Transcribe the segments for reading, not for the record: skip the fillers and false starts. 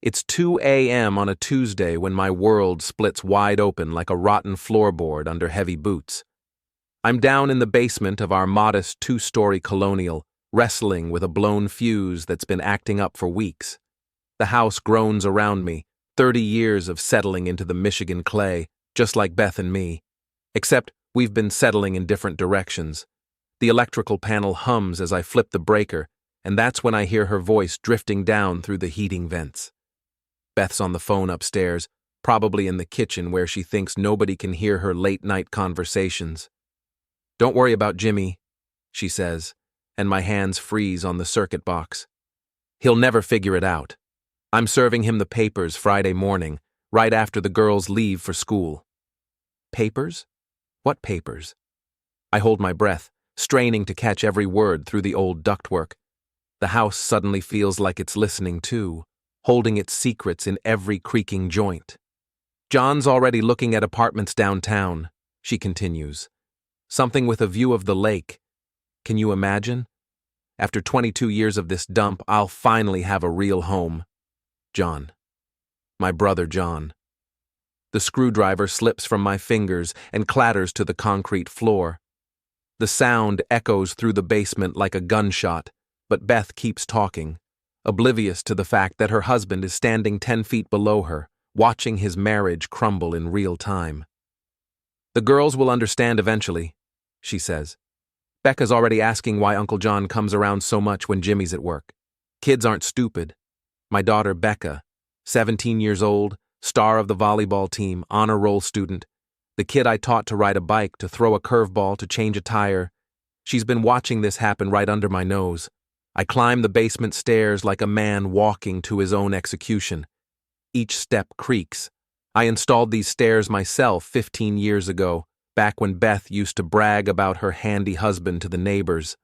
It's 2 a.m. on a Tuesday when my world splits wide open like a rotten floorboard under heavy boots. I'm down in the basement of our modest two-story colonial, wrestling with a blown fuse that's been acting up for weeks. The house groans around me, 30 years of settling into the Michigan clay, just like Beth and me. Except we've been settling in different directions. The electrical panel hums as I flip the breaker, and that's when I hear her voice drifting down through the heating vents. Beth's on the phone upstairs, probably in the kitchen where she thinks nobody can hear her late-night conversations. "Don't worry about Jimmy," she says, and my hands freeze on the circuit box. "He'll never figure it out. I'm serving him the papers Friday morning, right after the girls leave for school." "Papers? What papers?" I hold my breath, straining to catch every word through the old ductwork. The house suddenly feels like it's listening too, holding its secrets in every creaking joint. "John's already looking at apartments downtown," she continues. "Something with a view of the lake. Can you imagine? After 22 years of this dump, I'll finally have a real home. John. My brother John." The screwdriver slips from my fingers and clatters to the concrete floor. The sound echoes through the basement like a gunshot, but Beth keeps talking, oblivious to the fact that her husband is standing 10 feet below her, watching his marriage crumble in real time. "The girls will understand eventually," she says. "Becca's already asking why Uncle John comes around so much when Jimmy's at work. Kids aren't stupid. My daughter Becca, 17 years old, star of the volleyball team, honor roll student, the kid I taught to ride a bike, to throw a curveball, to change a tire. She's been watching this happen right under my nose. I climb the basement stairs like a man walking to his own execution. Each step creaks. I installed these stairs myself 15 years ago, back when Beth used to brag about her handy husband to the neighbors.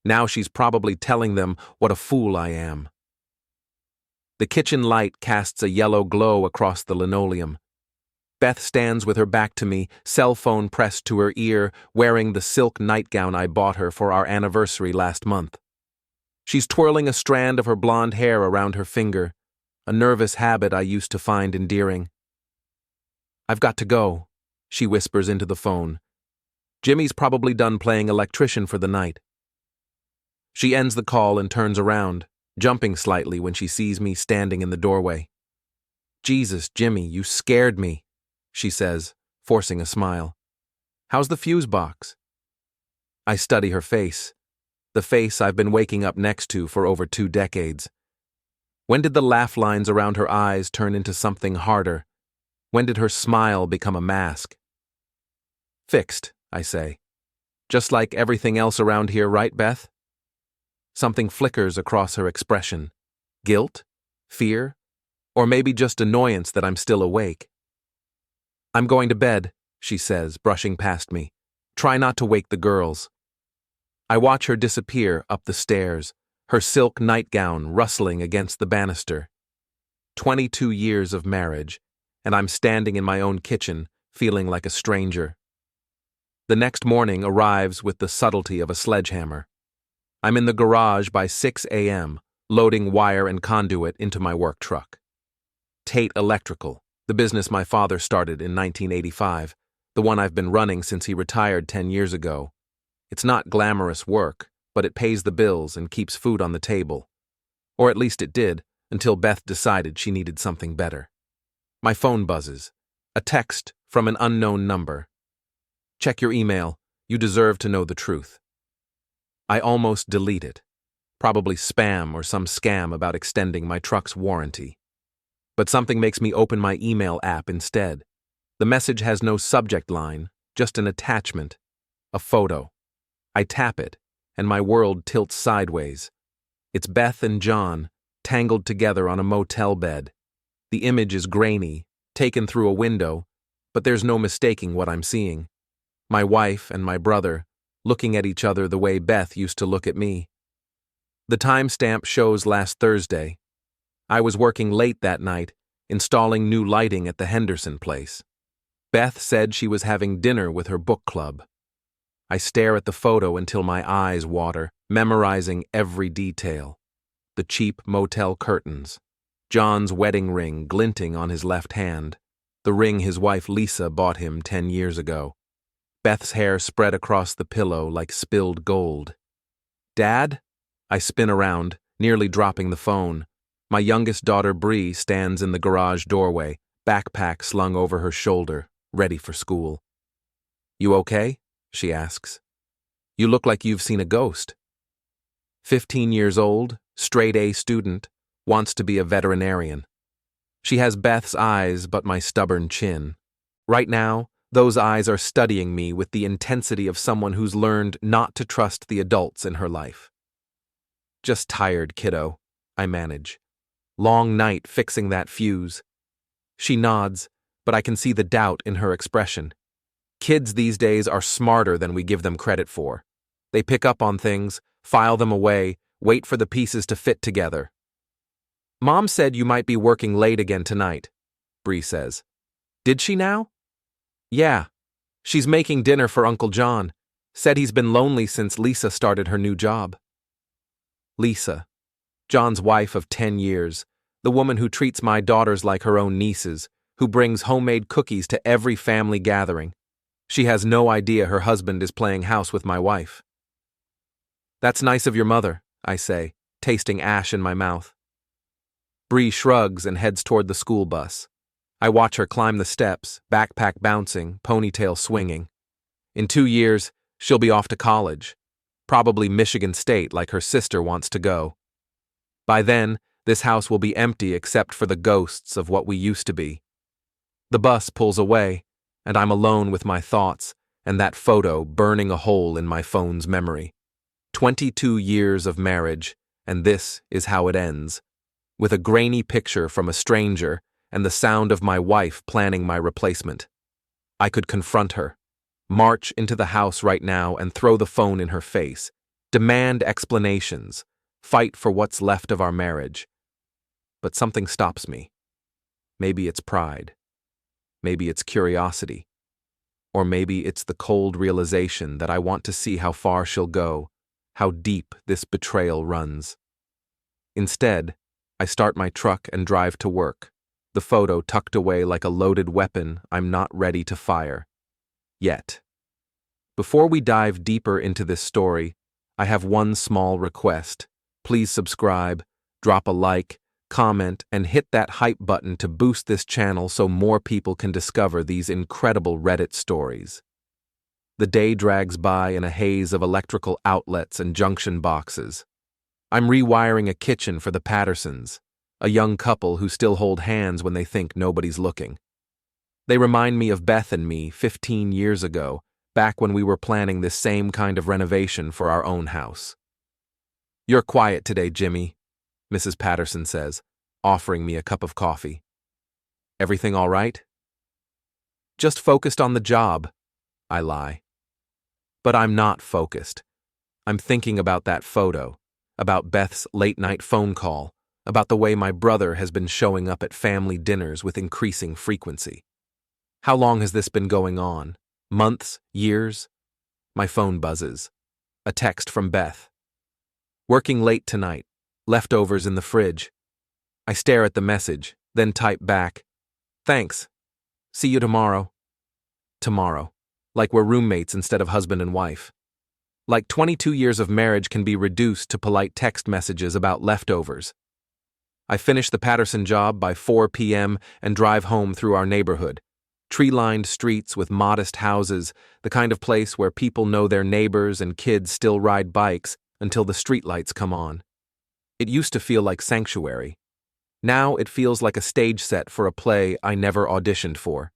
Now she's probably telling them what a fool I am." The kitchen light casts a yellow glow across the linoleum. Beth stands with her back to me, cell phone pressed to her ear, wearing the silk nightgown I bought her for our anniversary last month. She's twirling a strand of her blonde hair around her finger, a nervous habit I used to find endearing. "I've got to go," she whispers into the phone. "Jimmy's probably done playing electrician for the night." She ends the call and turns around, jumping slightly when she sees me standing in the doorway. "Jesus, Jimmy, you scared me," she says, forcing a smile. "How's the fuse box?" I study her face, the face I've been waking up next to for over 2 decades. When did the laugh lines around her eyes turn into something harder? When did her smile become a mask? "Fixed," I say. "Just like everything else around here, right, Beth?" Something flickers across her expression. Guilt? Fear? Or maybe just annoyance that I'm still awake. "I'm going to bed," she says, brushing past me. "Try not to wake the girls." I watch her disappear up the stairs, her silk nightgown rustling against the banister. 22 years of marriage, and I'm standing in my own kitchen, feeling like a stranger. The next morning arrives with the subtlety of a sledgehammer. I'm in the garage by 6 a.m., loading wire and conduit into my work truck. Tate Electrical, the business my father started in 1985, the one I've been running since he retired 10 years ago. It's not glamorous work, but it pays the bills and keeps food on the table. Or at least it did, until Beth decided she needed something better. My phone buzzes. A text from an unknown number. "Check your email. You deserve to know the truth." I almost delete it. Probably spam or some scam about extending my truck's warranty. But something makes me open my email app instead. The message has no subject line, just an attachment, a photo. I tap it, and my world tilts sideways. It's Beth and John, tangled together on a motel bed. The image is grainy, taken through a window, but there's no mistaking what I'm seeing. My wife and my brother, looking at each other the way Beth used to look at me. The timestamp shows last Thursday. I was working late that night, installing new lighting at the Henderson place. Beth said she was having dinner with her book club. I stare at the photo until my eyes water, memorizing every detail. The cheap motel curtains, John's wedding ring glinting on his left hand, the ring his wife Lisa bought him 10 years ago. Beth's hair spread across the pillow like spilled gold. Dad? I spin around, nearly dropping the phone. My youngest daughter Bree stands in the garage doorway, backpack slung over her shoulder, ready for school. You okay? She asks. You look like you've seen a ghost. 15 years old, straight A student, wants to be a veterinarian. She has Beth's eyes but my stubborn chin. Right now, those eyes are studying me with the intensity of someone who's learned not to trust the adults in her life. Just tired, kiddo, I manage. Long night fixing that fuse. She nods, but I can see the doubt in her expression. Kids these days are smarter than we give them credit for. They pick up on things, file them away, wait for the pieces to fit together. Mom said you might be working late again tonight, Bree says. Did she now? Yeah. She's making dinner for Uncle John. Said he's been lonely since Lisa started her new job. Lisa, John's wife of 10 years, the woman who treats my daughters like her own nieces, who brings homemade cookies to every family gathering. She has no idea her husband is playing house with my wife. That's nice of your mother, I say, tasting ash in my mouth. Bree shrugs and heads toward the school bus. I watch her climb the steps, backpack bouncing, ponytail swinging. In 2 years, she'll be off to college. Probably Michigan State like her sister wants to go. By then, this house will be empty except for the ghosts of what we used to be. The bus pulls away, and I'm alone with my thoughts and that photo burning a hole in my phone's memory. 22 years of marriage, and this is how it ends. With a grainy picture from a stranger and the sound of my wife planning my replacement. I could confront her, march into the house right now and throw the phone in her face, demand explanations, fight for what's left of our marriage. But something stops me. Maybe it's pride. Maybe it's curiosity. Or maybe it's the cold realization that I want to see how far she'll go, how deep this betrayal runs. Instead, I start my truck and drive to work, the photo tucked away like a loaded weapon I'm not ready to fire. Yet. Before we dive deeper into this story, I have one small request. Please subscribe, drop a like, comment, and hit that hype button to boost this channel so more people can discover these incredible Reddit stories. The day drags by in a haze of electrical outlets and junction boxes. I'm rewiring a kitchen for the Pattersons, a young couple who still hold hands when they think nobody's looking. They remind me of Beth and me 15 years ago, back when we were planning this same kind of renovation for our own house. You're quiet today, Jimmy, Mrs. Patterson says, offering me a cup of coffee. Everything all right? Just focused on the job, I lie. But I'm not focused. I'm thinking about that photo, about Beth's late-night phone call, about the way my brother has been showing up at family dinners with increasing frequency. How long has this been going on? Months? Years? My phone buzzes. A text from Beth. Working late tonight. Leftovers in the fridge. I stare at the message, then type back. Thanks. See you tomorrow. Tomorrow. Like we're roommates instead of husband and wife. Like 22 years of marriage can be reduced to polite text messages about leftovers. I finish the Patterson job by 4 p.m. and drive home through our neighborhood. Tree-lined streets with modest houses, the kind of place where people know their neighbors and kids still ride bikes until the streetlights come on. It used to feel like sanctuary. Now it feels like a stage set for a play I never auditioned for.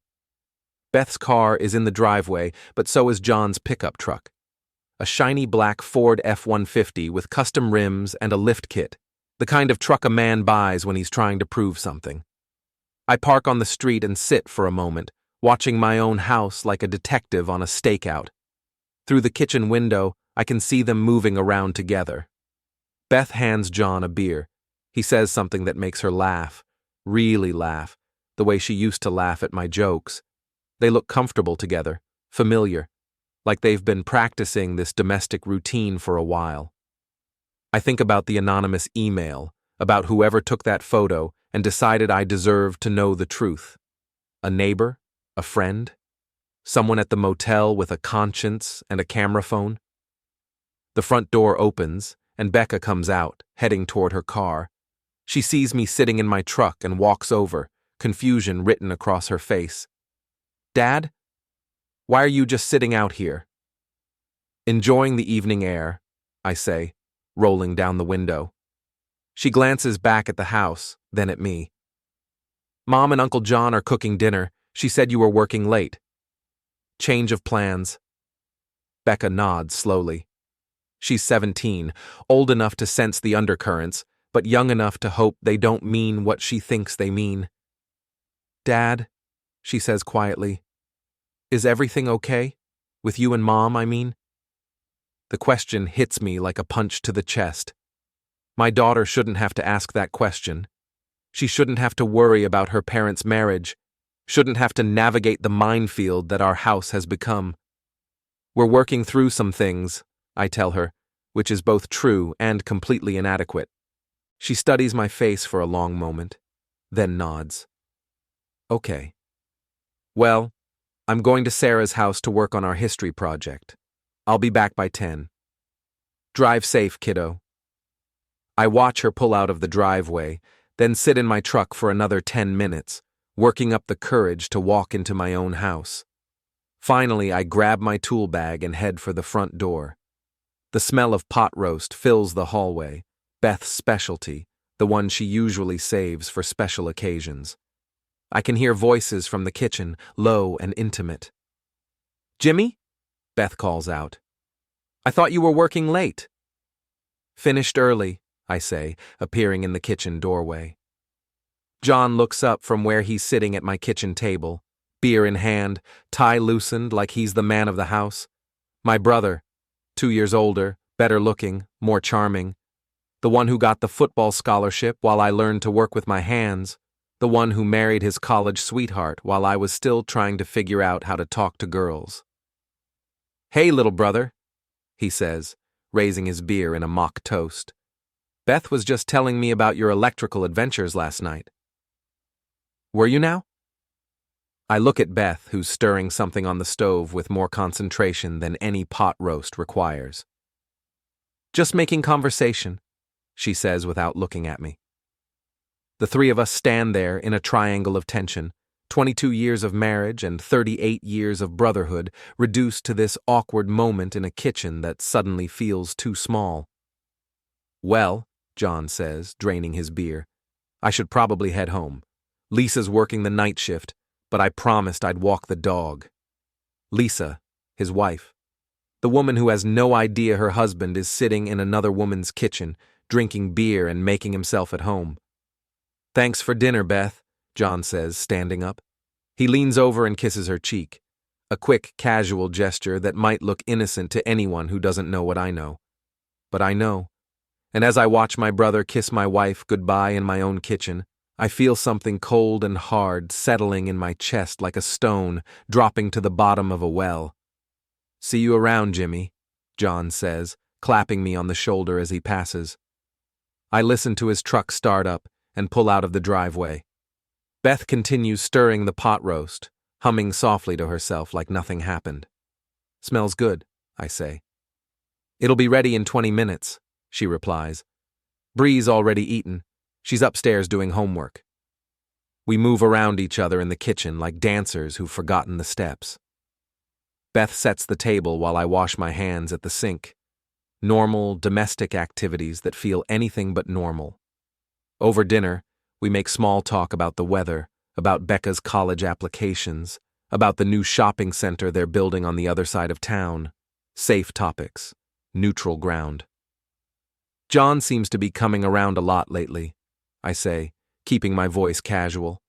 Beth's car is in the driveway, but so is John's pickup truck. A shiny black Ford F-150 with custom rims and a lift kit, the kind of truck a man buys when he's trying to prove something. I park on the street and sit for a moment, watching my own house like a detective on a stakeout. Through the kitchen window, I can see them moving around together. Beth hands John a beer. He says something that makes her laugh, really laugh, the way she used to laugh at my jokes. They look comfortable together, familiar, like they've been practicing this domestic routine for a while. I think about the anonymous email, about whoever took that photo and decided I deserved to know the truth. A neighbor? A friend? Someone at the motel with a conscience and a camera phone? The front door opens, and Becca comes out, heading toward her car. She sees me sitting in my truck and walks over, confusion written across her face. "Dad? Why are you just sitting out here?" "Enjoying the evening air," I say, rolling down the window. She glances back at the house, then at me. "Mom and Uncle John are cooking dinner. She said you were working late." Change of plans. Becca nods slowly. She's 17, old enough to sense the undercurrents, but young enough to hope they don't mean what she thinks they mean. "Dad," she says quietly, "is everything okay? With you and Mom, I mean?" The question hits me like a punch to the chest. My daughter shouldn't have to ask that question. She shouldn't have to worry about her parents' marriage, shouldn't have to navigate the minefield that our house has become. "We're working through some things," I tell her, which is both true and completely inadequate. She studies my face for a long moment, then nods. "Okay. Well, I'm going to Sarah's house to work on our history project. I'll be back by 10. Drive safe, kiddo." I watch her pull out of the driveway, then sit in my truck for another 10 minutes, working up the courage to walk into my own house. Finally, I grab my tool bag and head for the front door. The smell of pot roast fills the hallway, Beth's specialty, the one she usually saves for special occasions. I can hear voices from the kitchen, low and intimate. "Jimmy?" Beth calls out. "I thought you were working late." "Finished early," I say, appearing in the kitchen doorway. John looks up from where he's sitting at my kitchen table, beer in hand, tie loosened like he's the man of the house. My brother, 2 years older, better looking, more charming. The one who got the football scholarship while I learned to work with my hands. The one who married his college sweetheart while I was still trying to figure out how to talk to girls. "Hey, little brother," he says, raising his beer in a mock toast. "Beth was just telling me about your electrical adventures last night." "Were you now?" I look at Beth, who's stirring something on the stove with more concentration than any pot roast requires. "Just making conversation," she says without looking at me. The three of us stand there in a triangle of tension, 22 years of marriage and 38 years of brotherhood reduced to this awkward moment in a kitchen that suddenly feels too small. "Well," John says, draining his beer, "I should probably head home. Lisa's working the night shift, but I promised I'd walk the dog." Lisa, his wife. The woman who has no idea her husband is sitting in another woman's kitchen, drinking beer and making himself at home. "Thanks for dinner, Beth," John says, standing up. He leans over and kisses her cheek, a quick, casual gesture that might look innocent to anyone who doesn't know what I know. But I know. And as I watch my brother kiss my wife goodbye in my own kitchen, I feel something cold and hard settling in my chest like a stone dropping to the bottom of a well. "See you around, Jimmy," John says, clapping me on the shoulder as he passes. I listen to his truck start up and pull out of the driveway. Beth continues stirring the pot roast, humming softly to herself like nothing happened. "Smells good," I say. "It'll be ready in 20 minutes, she replies. "Bree's already eaten. She's upstairs doing homework." We move around each other in the kitchen like dancers who've forgotten the steps. Beth sets the table while I wash my hands at the sink. Normal, domestic activities that feel anything but normal. Over dinner, we make small talk about the weather, about Becca's college applications, about the new shopping center they're building on the other side of town. Safe topics. Neutral ground. "John seems to be coming around a lot lately," I say, keeping my voice casual.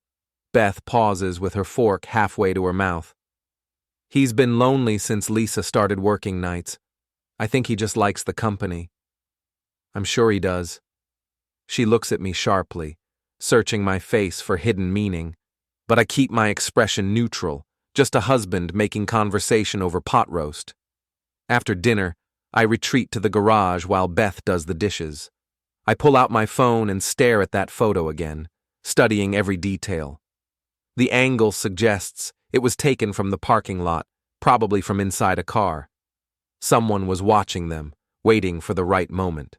Beth pauses with her fork halfway to her mouth. "He's been lonely since Lisa started working nights. I think he just likes the company." "I'm sure he does." She looks at me sharply, searching my face for hidden meaning, but I keep my expression neutral, just a husband making conversation over pot roast. After dinner, I retreat to the garage while Beth does the dishes. I pull out my phone and stare at that photo again, studying every detail. The angle suggests it was taken from the parking lot, probably from inside a car. Someone was watching them, waiting for the right moment.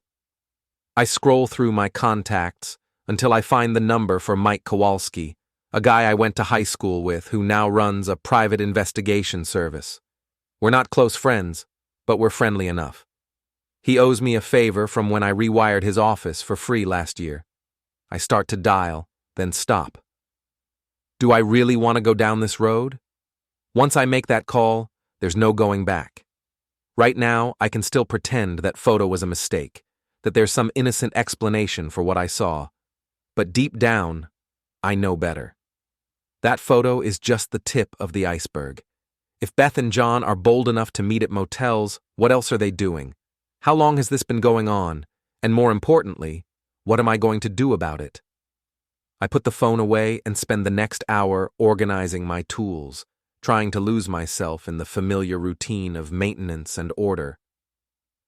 I scroll through my contacts until I find the number for Mike Kowalski, a guy I went to high school with who now runs a private investigation service. We're not close friends, but we're friendly enough. He owes me a favor from when I rewired his office for free last year. I start to dial, then stop. Do I really want to go down this road? Once I make that call, there's no going back. Right now, I can still pretend that photo was a mistake, that there's some innocent explanation for what I saw. But deep down, I know better. That photo is just the tip of the iceberg. If Beth and John are bold enough to meet at motels, what else are they doing? How long has this been going on? And more importantly, what am I going to do about it? I put the phone away and spend the next hour organizing my tools, trying to lose myself in the familiar routine of maintenance and order.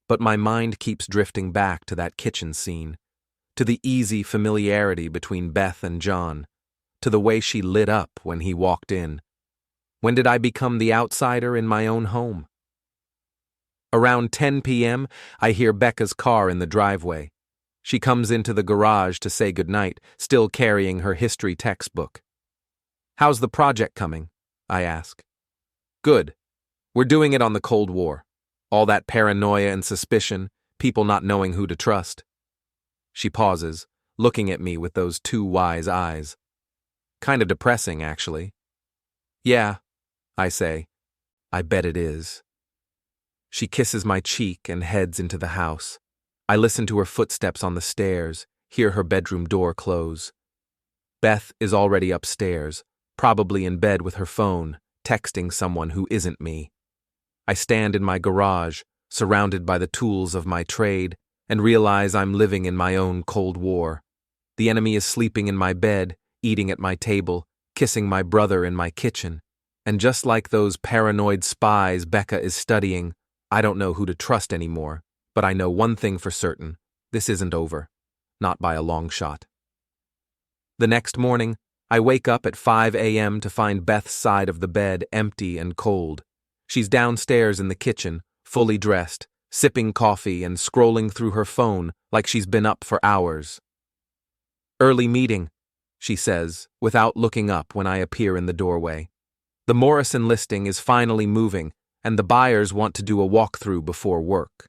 But my mind keeps drifting back to that kitchen scene, to the easy familiarity between Beth and John, to the way she lit up when he walked in. When did I become the outsider in my own home? Around 10 p.m., I hear Becca's car in the driveway. She comes into the garage to say goodnight, still carrying her history textbook. "How's the project coming?" I ask. "Good. We're doing it on the Cold War. All that paranoia and suspicion, people not knowing who to trust." She pauses, looking at me with those two wise eyes. Kind of depressing, actually. "Yeah," I say. "I bet it is." She kisses my cheek and heads into the house. I listen to her footsteps on the stairs, hear her bedroom door close. Beth is already upstairs, probably in bed with her phone, texting someone who isn't me. I stand in my garage, surrounded by the tools of my trade, and realize I'm living in my own Cold War. The enemy is sleeping in my bed, eating at my table, kissing my brother in my kitchen. And just like those paranoid spies Becca is studying, I don't know who to trust anymore, but I know one thing for certain: this isn't over. Not by a long shot. The next morning, I wake up at 5 a.m. to find Beth's side of the bed empty and cold. She's downstairs in the kitchen, fully dressed, sipping coffee and scrolling through her phone like she's been up for hours. "Early meeting," she says, without looking up when I appear in the doorway. The Morrison listing is finally moving, and the buyers want to do a walkthrough before work.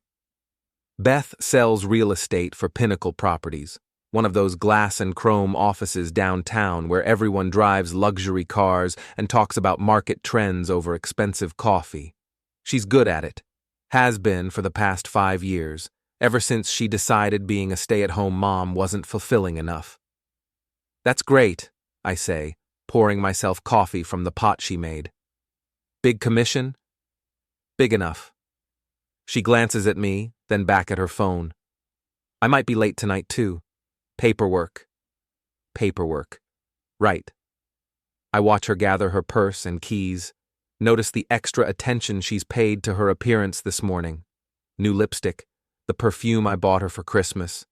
Beth sells real estate for Pinnacle Properties, one of those glass and chrome offices downtown where everyone drives luxury cars and talks about market trends over expensive coffee. She's good at it, has been for the past 5 years, ever since she decided being a stay-at-home mom wasn't fulfilling enough. "That's great," I say, pouring myself coffee from the pot she made. "Big commission?" "Big enough." She glances at me, then back at her phone. "I might be late tonight, too. Paperwork." Paperwork. Right. I watch her gather her purse and keys, notice the extra attention she's paid to her appearance this morning. New lipstick, the perfume I bought her for Christmas,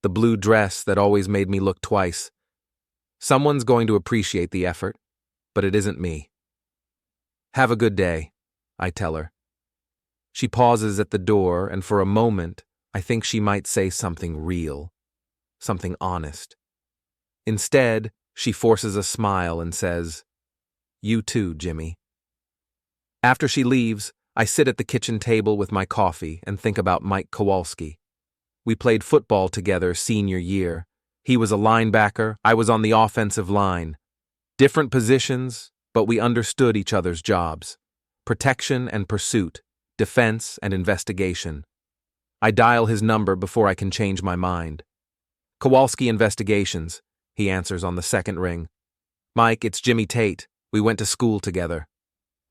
the blue dress that always made me look twice. Someone's going to appreciate the effort, but it isn't me. "Have a good day," I tell her. She pauses at the door, and for a moment, I think she might say something real, something honest. Instead, she forces a smile and says, "You too, Jimmy." After she leaves, I sit at the kitchen table with my coffee and think about Mike Kowalski. We played football together senior year. He was a linebacker, I was on the offensive line. Different positions, but we understood each other's jobs. Protection and pursuit, defense and investigation. I dial his number before I can change my mind. "Kowalski Investigations," he answers on the second ring. "Mike, it's Jimmy Tate. We went to school together."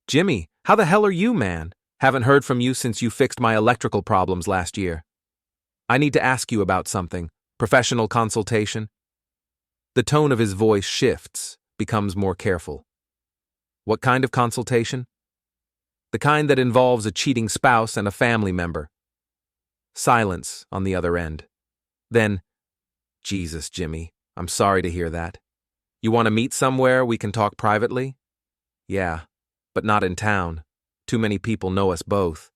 "Jimmy, how the hell are you, man? Haven't heard from you since you fixed my electrical problems last year." "I need to ask you about something. Professional consultation?" The tone of his voice shifts, becomes more careful. "What kind of consultation?" "The kind that involves a cheating spouse and a family member." Silence on the other end. Then, "Jesus, Jimmy, I'm sorry to hear that. You want to meet somewhere we can talk privately? Yeah, but not in town. Too many people know us both.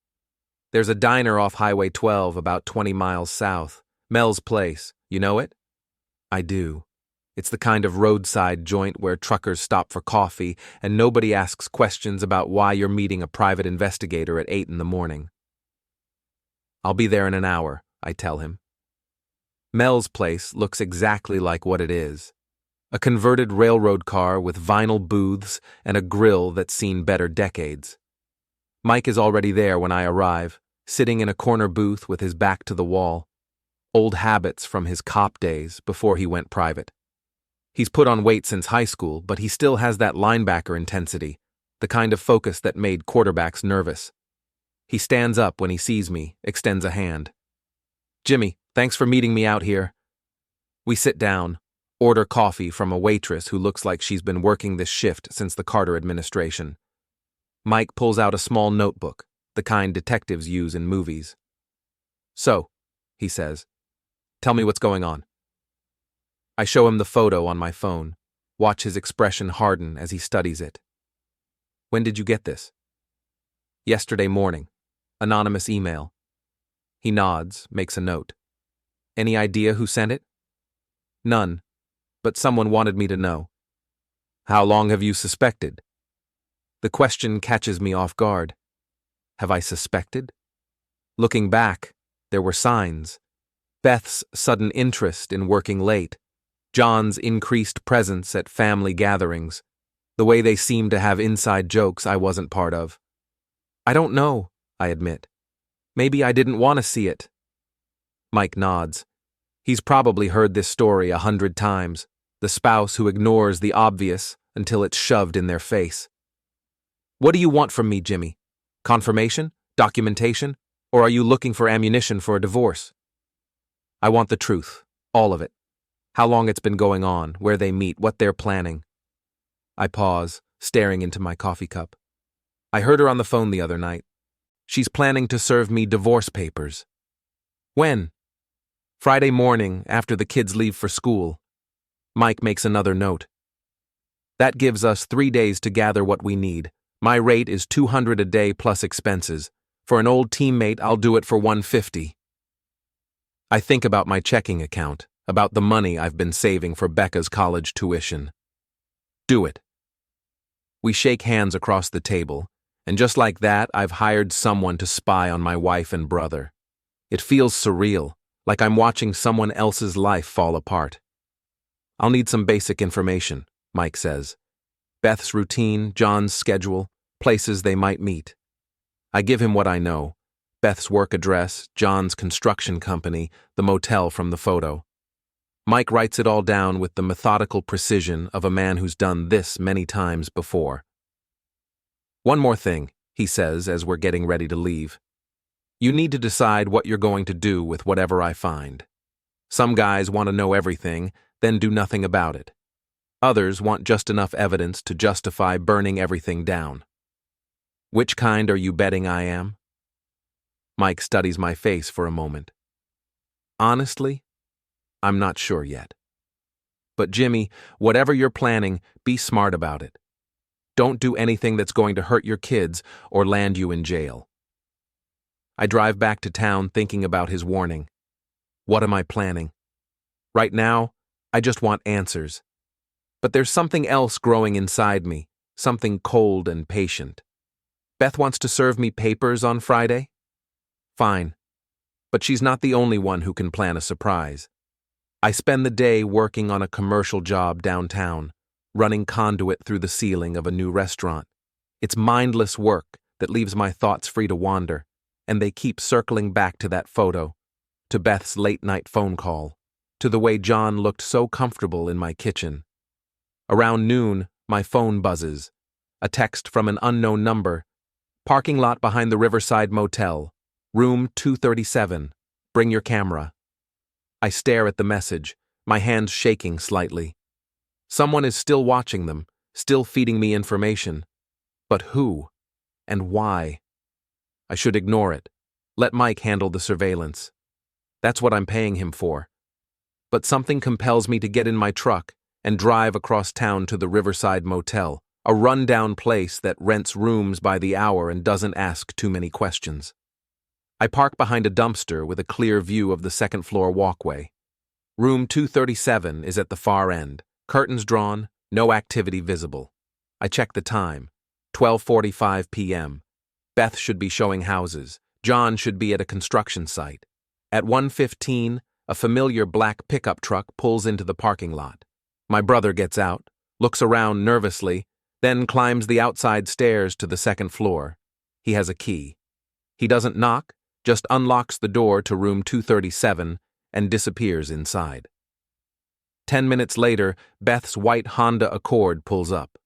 There's a diner off Highway 12 about 20 miles south. Mel's Place. You know it? I do. It's the kind of roadside joint where truckers stop for coffee and nobody asks questions about why you're meeting a private investigator at 8 in the morning. I'll be there in an hour, I tell him. Mel's Place looks exactly like what it is. A converted railroad car with vinyl booths and a grill that's seen better decades. Mike is already there when I arrive, sitting in a corner booth with his back to the wall. Old habits from his cop days before he went private. He's put on weight since high school, but he still has that linebacker intensity, the kind of focus that made quarterbacks nervous. He stands up when he sees me, extends a hand. Jimmy, thanks for meeting me out here. We sit down, order coffee from a waitress who looks like she's been working this shift since the Carter administration. Mike pulls out a small notebook, the kind detectives use in movies. So, he says, tell me what's going on. I show him the photo on my phone, watch his expression harden as he studies it. When did you get this? Yesterday morning. Anonymous email. He nods, makes a note. Any idea who sent it? None, but someone wanted me to know. How long have you suspected? The question catches me off guard. Have I suspected? Looking back, there were signs. Beth's sudden interest in working late, John's increased presence at family gatherings, the way they seemed to have inside jokes I wasn't part of. I don't know, I admit. Maybe I didn't want to see it. Mike nods. He's probably heard this story 100 times, the spouse who ignores the obvious until it's shoved in their face. What do you want from me, Jimmy? Confirmation? Documentation? Or are you looking for ammunition for a divorce? I want the truth, all of it. How long it's been going on, where they meet, what they're planning. I pause, staring into my coffee cup. I heard her on the phone the other night. She's planning to serve me divorce papers. When? Friday morning, after the kids leave for school. Mike makes another note. That gives us 3 days to gather what we need. My rate is $200 a day plus expenses. For an old teammate, I'll do it for $150. I think about my checking account, about the money I've been saving for Becca's college tuition. Do it. We shake hands across the table, and just like that, I've hired someone to spy on my wife and brother. It feels surreal, like I'm watching someone else's life fall apart. I'll need some basic information, Mike says. Beth's routine, John's schedule, places they might meet. I give him what I know. Beth's work address, John's construction company, the motel from the photo. Mike writes it all down with the methodical precision of a man who's done this many times before. One more thing, he says as we're getting ready to leave. You need to decide what you're going to do with whatever I find. Some guys want to know everything, then do nothing about it. Others want just enough evidence to justify burning everything down. Which kind are you betting I am? Mike studies my face for a moment. Honestly, I'm not sure yet. But Jimmy, whatever you're planning, be smart about it. Don't do anything that's going to hurt your kids or land you in jail. I drive back to town thinking about his warning. What am I planning? Right now, I just want answers. But there's something else growing inside me, something cold and patient. Beth wants to serve me papers on Friday? Fine. But she's not the only one who can plan a surprise. I spend the day working on a commercial job downtown, running conduit through the ceiling of a new restaurant. It's mindless work that leaves my thoughts free to wander, and they keep circling back to that photo, to Beth's late-night phone call, to the way John looked so comfortable in my kitchen. Around noon, my phone buzzes. A text from an unknown number. Parking lot behind the Riverside Motel. Room 237. Bring your camera. I stare at the message, my hands shaking slightly. Someone is still watching them, still feeding me information. But who? And why? I should ignore it. Let Mike handle the surveillance. That's what I'm paying him for. But something compels me to get in my truck and drive across town to the Riverside Motel, a rundown place that rents rooms by the hour and doesn't ask too many questions. I park behind a dumpster with a clear view of the second-floor walkway. Room 237 is at the far end, curtains drawn, no activity visible. I check the time, 12:45 p.m. Beth should be showing houses. John should be at a construction site. At 1:15, a familiar black pickup truck pulls into the parking lot. My brother gets out, looks around nervously, then climbs the outside stairs to the second floor. He has a key. He doesn't knock, just unlocks the door to room 237 and disappears inside. 10 minutes later, Beth's white Honda Accord pulls up.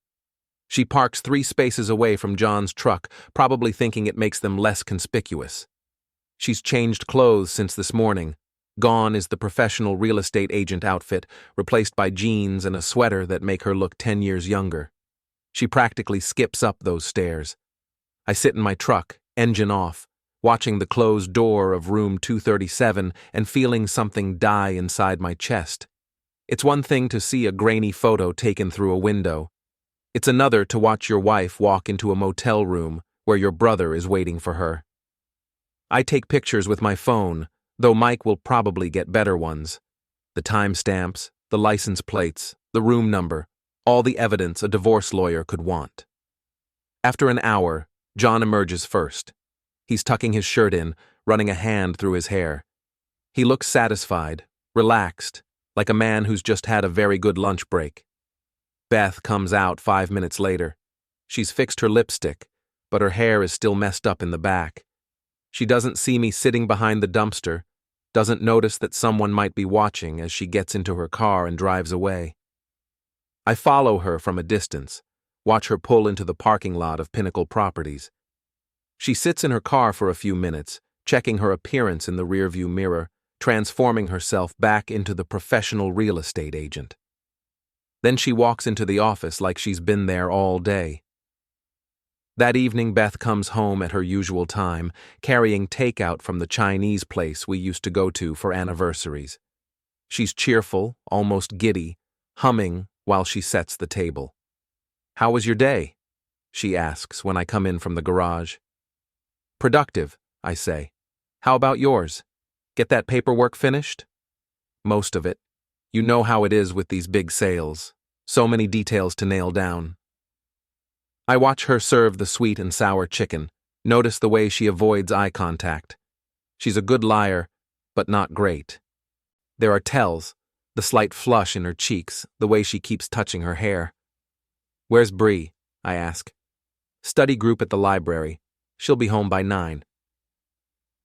She parks 3 spaces away from John's truck, probably thinking it makes them less conspicuous. She's changed clothes since this morning. Gone is the professional real estate agent outfit, replaced by jeans and a sweater that make her look 10 years younger. She practically skips up those stairs. I sit in my truck, engine off, watching the closed door of room 237 and feeling something die inside my chest. It's one thing to see a grainy photo taken through a window. It's another to watch your wife walk into a motel room where your brother is waiting for her. I take pictures with my phone, though Mike will probably get better ones. The timestamps, the license plates, the room number, all the evidence a divorce lawyer could want. After an hour, John emerges first. He's tucking his shirt in, running a hand through his hair. He looks satisfied, relaxed, like a man who's just had a very good lunch break. Beth comes out 5 minutes later. She's fixed her lipstick, but her hair is still messed up in the back. She doesn't see me sitting behind the dumpster, doesn't notice that someone might be watching as she gets into her car and drives away. I follow her from a distance, watch her pull into the parking lot of Pinnacle Properties. She sits in her car for a few minutes, checking her appearance in the rearview mirror, transforming herself back into the professional real estate agent. Then she walks into the office like she's been there all day. That evening, Beth comes home at her usual time, carrying takeout from the Chinese place we used to go to for anniversaries. She's cheerful, almost giddy, humming while she sets the table. "How was your day?" she asks when I come in from the garage. "Productive," I say. "How about yours? Get that paperwork finished?" "Most of it. You know how it is with these big sales. So many details to nail down." I watch her serve the sweet and sour chicken, notice the way she avoids eye contact. She's a good liar, but not great. There are tells, the slight flush in her cheeks, the way she keeps touching her hair. "Where's Bree?" I ask. "Study group at the library. She'll be home by 9.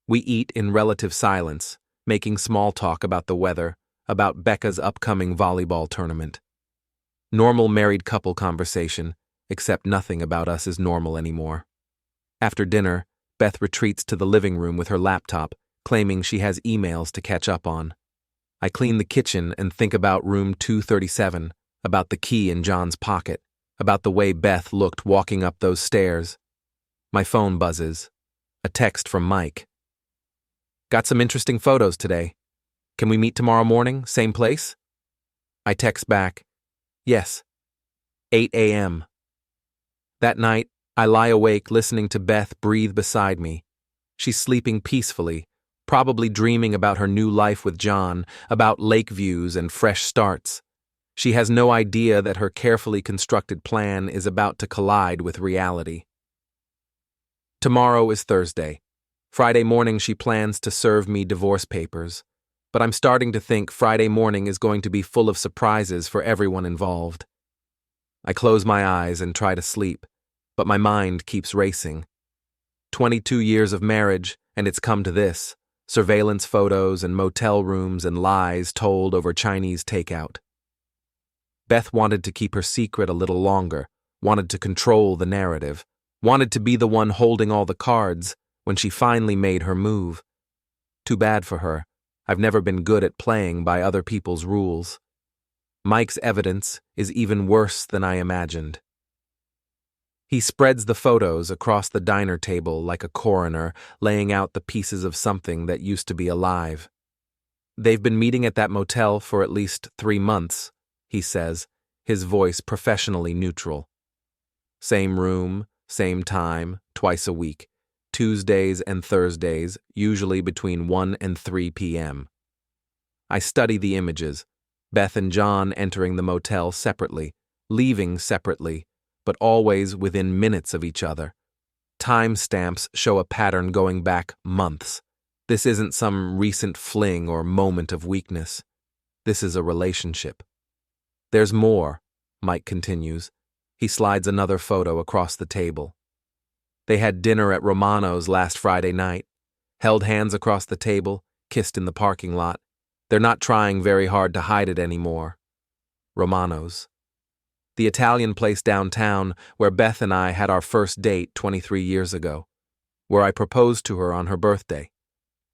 We eat in relative silence, making small talk about the weather, about Becca's upcoming volleyball tournament. Normal married couple conversation, except nothing about us is normal anymore. After dinner, Beth retreats to the living room with her laptop, claiming she has emails to catch up on. I clean the kitchen and think about room 237, about the key in John's pocket, about the way Beth looked walking up those stairs. My phone buzzes. A text from Mike. "Got some interesting photos today. Can we meet tomorrow morning, same place?" I text back, "Yes, 8 a.m. That night, I lie awake listening to Beth breathe beside me. She's sleeping peacefully, probably dreaming about her new life with John, about lake views and fresh starts. She has no idea that her carefully constructed plan is about to collide with reality. Tomorrow is Thursday. Friday morning she plans to serve me divorce papers, but I'm starting to think Friday morning is going to be full of surprises for everyone involved. I close my eyes and try to sleep, but my mind keeps racing. 22 years of marriage, and it's come to this: surveillance photos and motel rooms and lies told over Chinese takeout. Beth wanted to keep her secret a little longer, wanted to control the narrative, wanted to be the one holding all the cards when she finally made her move. Too bad for her. I've never been good at playing by other people's rules. Mike's evidence is even worse than I imagined. He spreads the photos across the diner table like a coroner, laying out the pieces of something that used to be alive. They've been meeting at that motel for at least 3 months, he says, his voice professionally neutral. Same room, same time, twice a week, Tuesdays and Thursdays, usually between 1 and 3 p.m. I study the images, Beth and John entering the motel separately, leaving separately, but always within minutes of each other. Timestamps show a pattern going back months. This isn't some recent fling or moment of weakness. This is a relationship. There's more, Mike continues. He slides another photo across the table. They had dinner at Romano's last Friday night, held hands across the table, kissed in the parking lot. They're not trying very hard to hide it anymore. Romano's. The Italian place downtown where Beth and I had our first date 23 years ago, where I proposed to her on her birthday.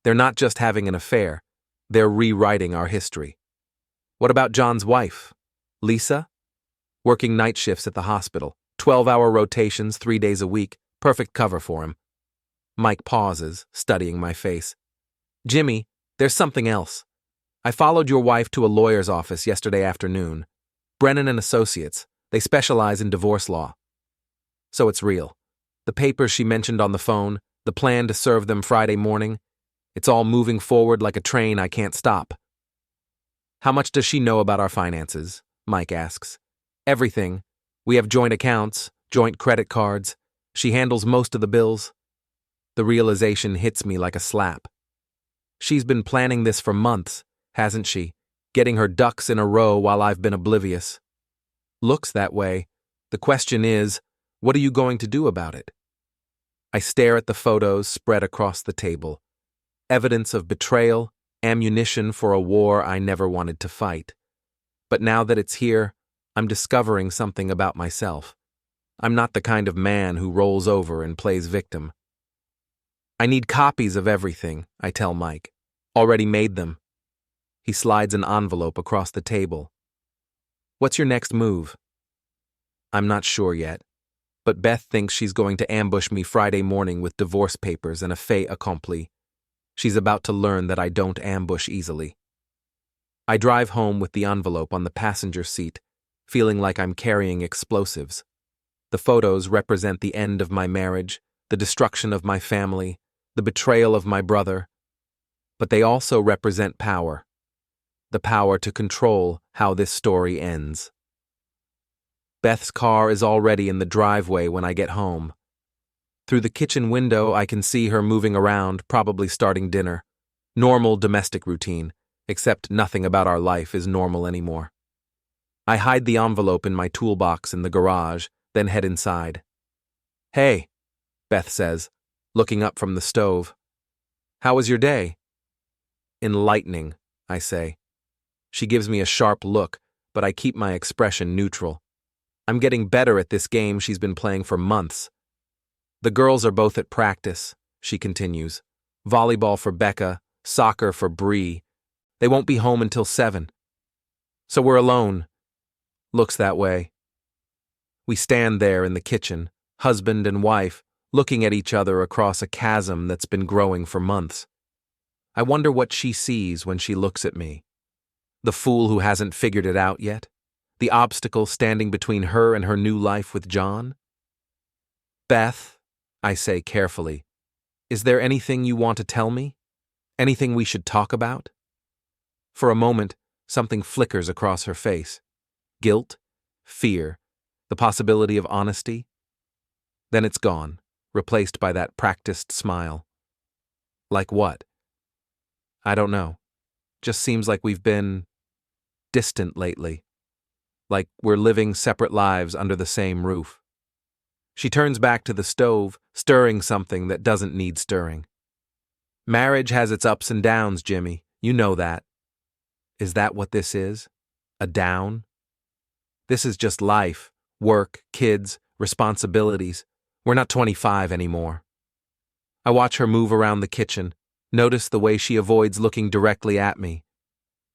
They're not just having an affair, they're rewriting our history. What about John's wife, Lisa? Working night shifts at the hospital, 12-hour rotations 3 days a week, perfect cover for him. Mike pauses, studying my face. Jimmy, there's something else. I followed your wife to a lawyer's office yesterday afternoon. Brennan and Associates. They specialize in divorce law. So it's real. The papers she mentioned on the phone, the plan to serve them Friday morning, it's all moving forward like a train I can't stop. How much does she know about our finances? Mike asks. Everything. We have joint accounts, joint credit cards. She handles most of the bills. The realization hits me like a slap. She's been planning this for months, hasn't she? Getting her ducks in a row while I've been oblivious. Looks that way. The question is, what are you going to do about it? I stare at the photos spread across the table. Evidence of betrayal, ammunition for a war I never wanted to fight. But now that it's here, I'm discovering something about myself. I'm not the kind of man who rolls over and plays victim. I need copies of everything, I tell Mike. Already made them. He slides an envelope across the table. What's your next move? I'm not sure yet, but Beth thinks she's going to ambush me Friday morning with divorce papers and a fait accompli. She's about to learn that I don't ambush easily. I drive home with the envelope on the passenger seat, feeling like I'm carrying explosives. The photos represent the end of my marriage, the destruction of my family, the betrayal of my brother. But they also represent power. The power to control how this story ends. Beth's car is already in the driveway when I get home. Through the kitchen window, I can see her moving around, probably starting dinner. Normal domestic routine, except nothing about our life is normal anymore. I hide the envelope in my toolbox in the garage, then head inside. Hey, Beth says, looking up from the stove. How was your day? Enlightening, I say. She gives me a sharp look, but I keep my expression neutral. I'm getting better at this game she's been playing for months. The girls are both at practice, she continues. Volleyball for Becca, soccer for Bree. They won't be home until 7. So we're alone. Looks that way. We stand there in the kitchen, husband and wife, looking at each other across a chasm that's been growing for months. I wonder what she sees when she looks at me. The fool who hasn't figured it out yet? The obstacle standing between her and her new life with John? Beth, I say carefully, is there anything you want to tell me? Anything we should talk about? For a moment, something flickers across her face. Guilt, fear, the possibility of honesty. Then it's gone, replaced by that practiced smile. Like what? I don't know. Just seems like we've been distant lately. Like we're living separate lives under the same roof. She turns back to the stove, stirring something that doesn't need stirring. Marriage has its ups and downs, Jimmy. You know that. Is that what this is? A down? This is just life, work, kids, responsibilities. We're not 25 anymore. I watch her move around the kitchen, notice the way she avoids looking directly at me.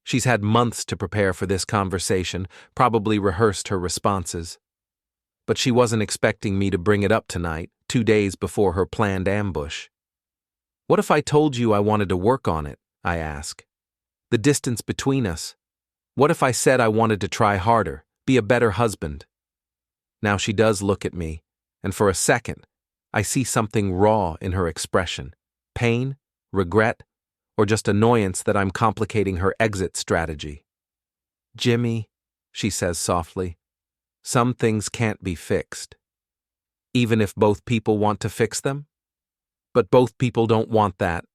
She's had months to prepare for this conversation, probably rehearsed her responses. But she wasn't expecting me to bring it up tonight, 2 days before her planned ambush. What if I told you I wanted to work on it? I ask. The distance between us. What if I said I wanted to try harder, be a better husband? Now she does look at me, and for a second, I see something raw in her expression. Pain, regret, or just annoyance that I'm complicating her exit strategy. Jimmy, she says softly, some things can't be fixed. Even if both people want to fix them? But both people don't want that.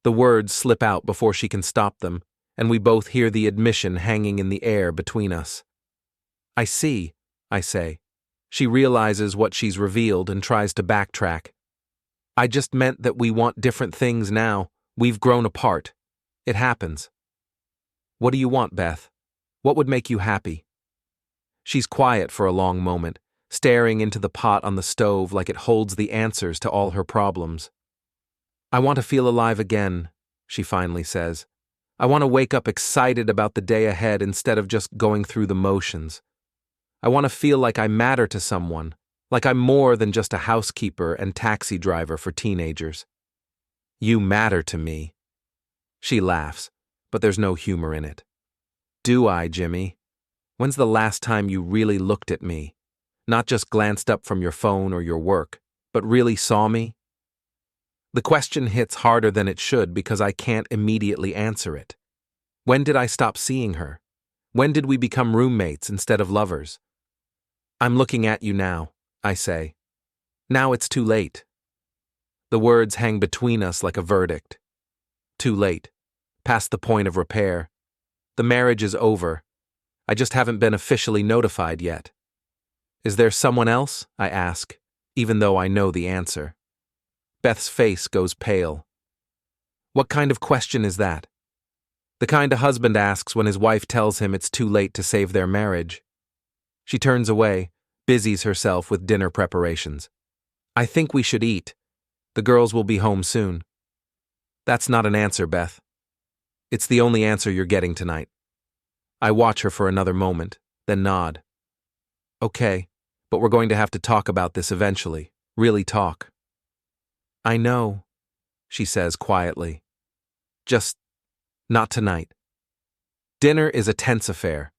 The words slip out before she can stop them, and we both hear the admission hanging in the air between us. I see, I say. She realizes what she's revealed and tries to backtrack. I just meant that we want different things now. We've grown apart. It happens. What do you want, Beth? What would make you happy? She's quiet for a long moment, staring into the pot on the stove like it holds the answers to all her problems. I want to feel alive again, she finally says. I want to wake up excited about the day ahead instead of just going through the motions. I want to feel like I matter to someone, like I'm more than just a housekeeper and taxi driver for teenagers. You matter to me. She laughs, but there's no humor in it. Do I, Jimmy? When's the last time you really looked at me? Not just glanced up from your phone or your work, but really saw me? The question hits harder than it should because I can't immediately answer it. When did I stop seeing her? When did we become roommates instead of lovers? I'm looking at you now, I say. Now it's too late. The words hang between us like a verdict. Too late. Past the point of repair. The marriage is over. I just haven't been officially notified yet. Is there someone else? I ask, even though I know the answer. Beth's face goes pale. What kind of question is that? The kind a husband asks when his wife tells him it's too late to save their marriage. She turns away, busies herself with dinner preparations. I think we should eat. The girls will be home soon. That's not an answer, Beth. It's the only answer you're getting tonight. I watch her for another moment, then nod. Okay, but we're going to have to talk about this eventually. Really talk. I know, she says quietly. Just not tonight. Dinner is a tense affair.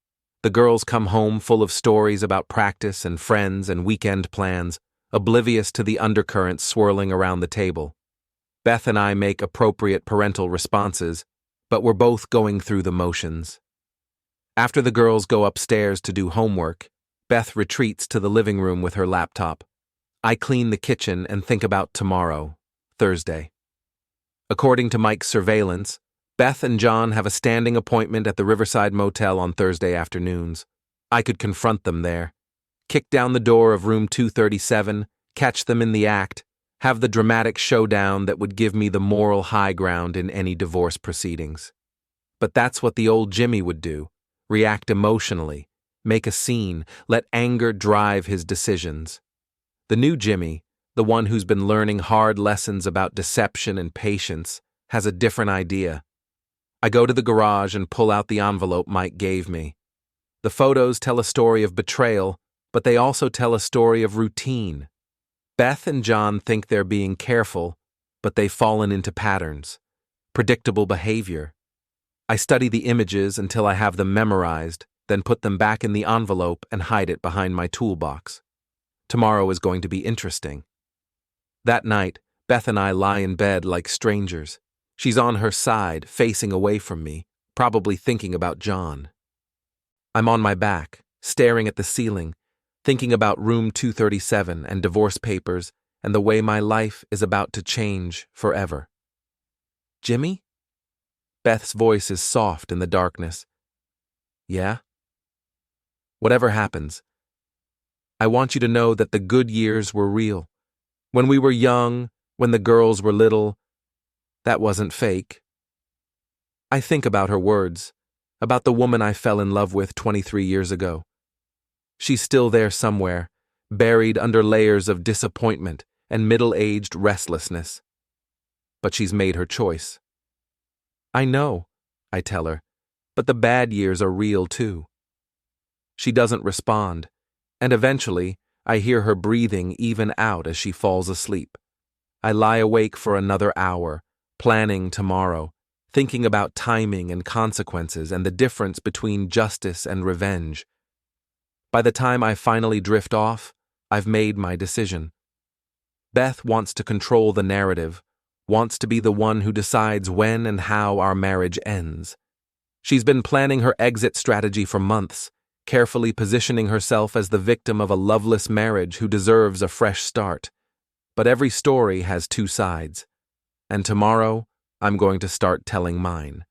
The girls come home full of stories about practice and friends and weekend plans, oblivious to the undercurrents swirling around the table. Beth and I make appropriate parental responses, but we're both going through the motions. After the girls go upstairs to do homework, Beth retreats to the living room with her laptop. I clean the kitchen and think about tomorrow, Thursday. According to Mike's surveillance, Beth and John have a standing appointment at the Riverside Motel on Thursday afternoons. I could confront them there, kick down the door of room 237, catch them in the act, have the dramatic showdown that would give me the moral high ground in any divorce proceedings. But that's what the old Jimmy would do, react emotionally, make a scene, let anger drive his decisions. The new Jimmy, the one who's been learning hard lessons about deception and patience, has a different idea. I go to the garage and pull out the envelope Mike gave me. The photos tell a story of betrayal, but they also tell a story of routine. Beth and John think they're being careful, but they've fallen into patterns. Predictable behavior. I study the images until I have them memorized, then put them back in the envelope and hide it behind my toolbox. Tomorrow is going to be interesting. That night, Beth and I lie in bed like strangers. She's on her side, facing away from me, probably thinking about John. I'm on my back, staring at the ceiling, thinking about room 237 and divorce papers and the way my life is about to change forever. Jimmy? Beth's voice is soft in the darkness. Yeah? Whatever happens, I want you to know that the good years were real. When we were young, when the girls were little, that wasn't fake. I think about her words, about the woman I fell in love with 23 years ago. She's still there somewhere, buried under layers of disappointment and middle-aged restlessness. But she's made her choice. I know, I tell her, but the bad years are real too. She doesn't respond, and eventually I hear her breathing even out as she falls asleep. I lie awake for another hour, planning tomorrow, thinking about timing and consequences and the difference between justice and revenge. By the time I finally drift off, I've made my decision. Beth wants to control the narrative, wants to be the one who decides when and how our marriage ends. She's been planning her exit strategy for months, carefully positioning herself as the victim of a loveless marriage who deserves a fresh start. But every story has two sides, and tomorrow I'm going to start telling mine.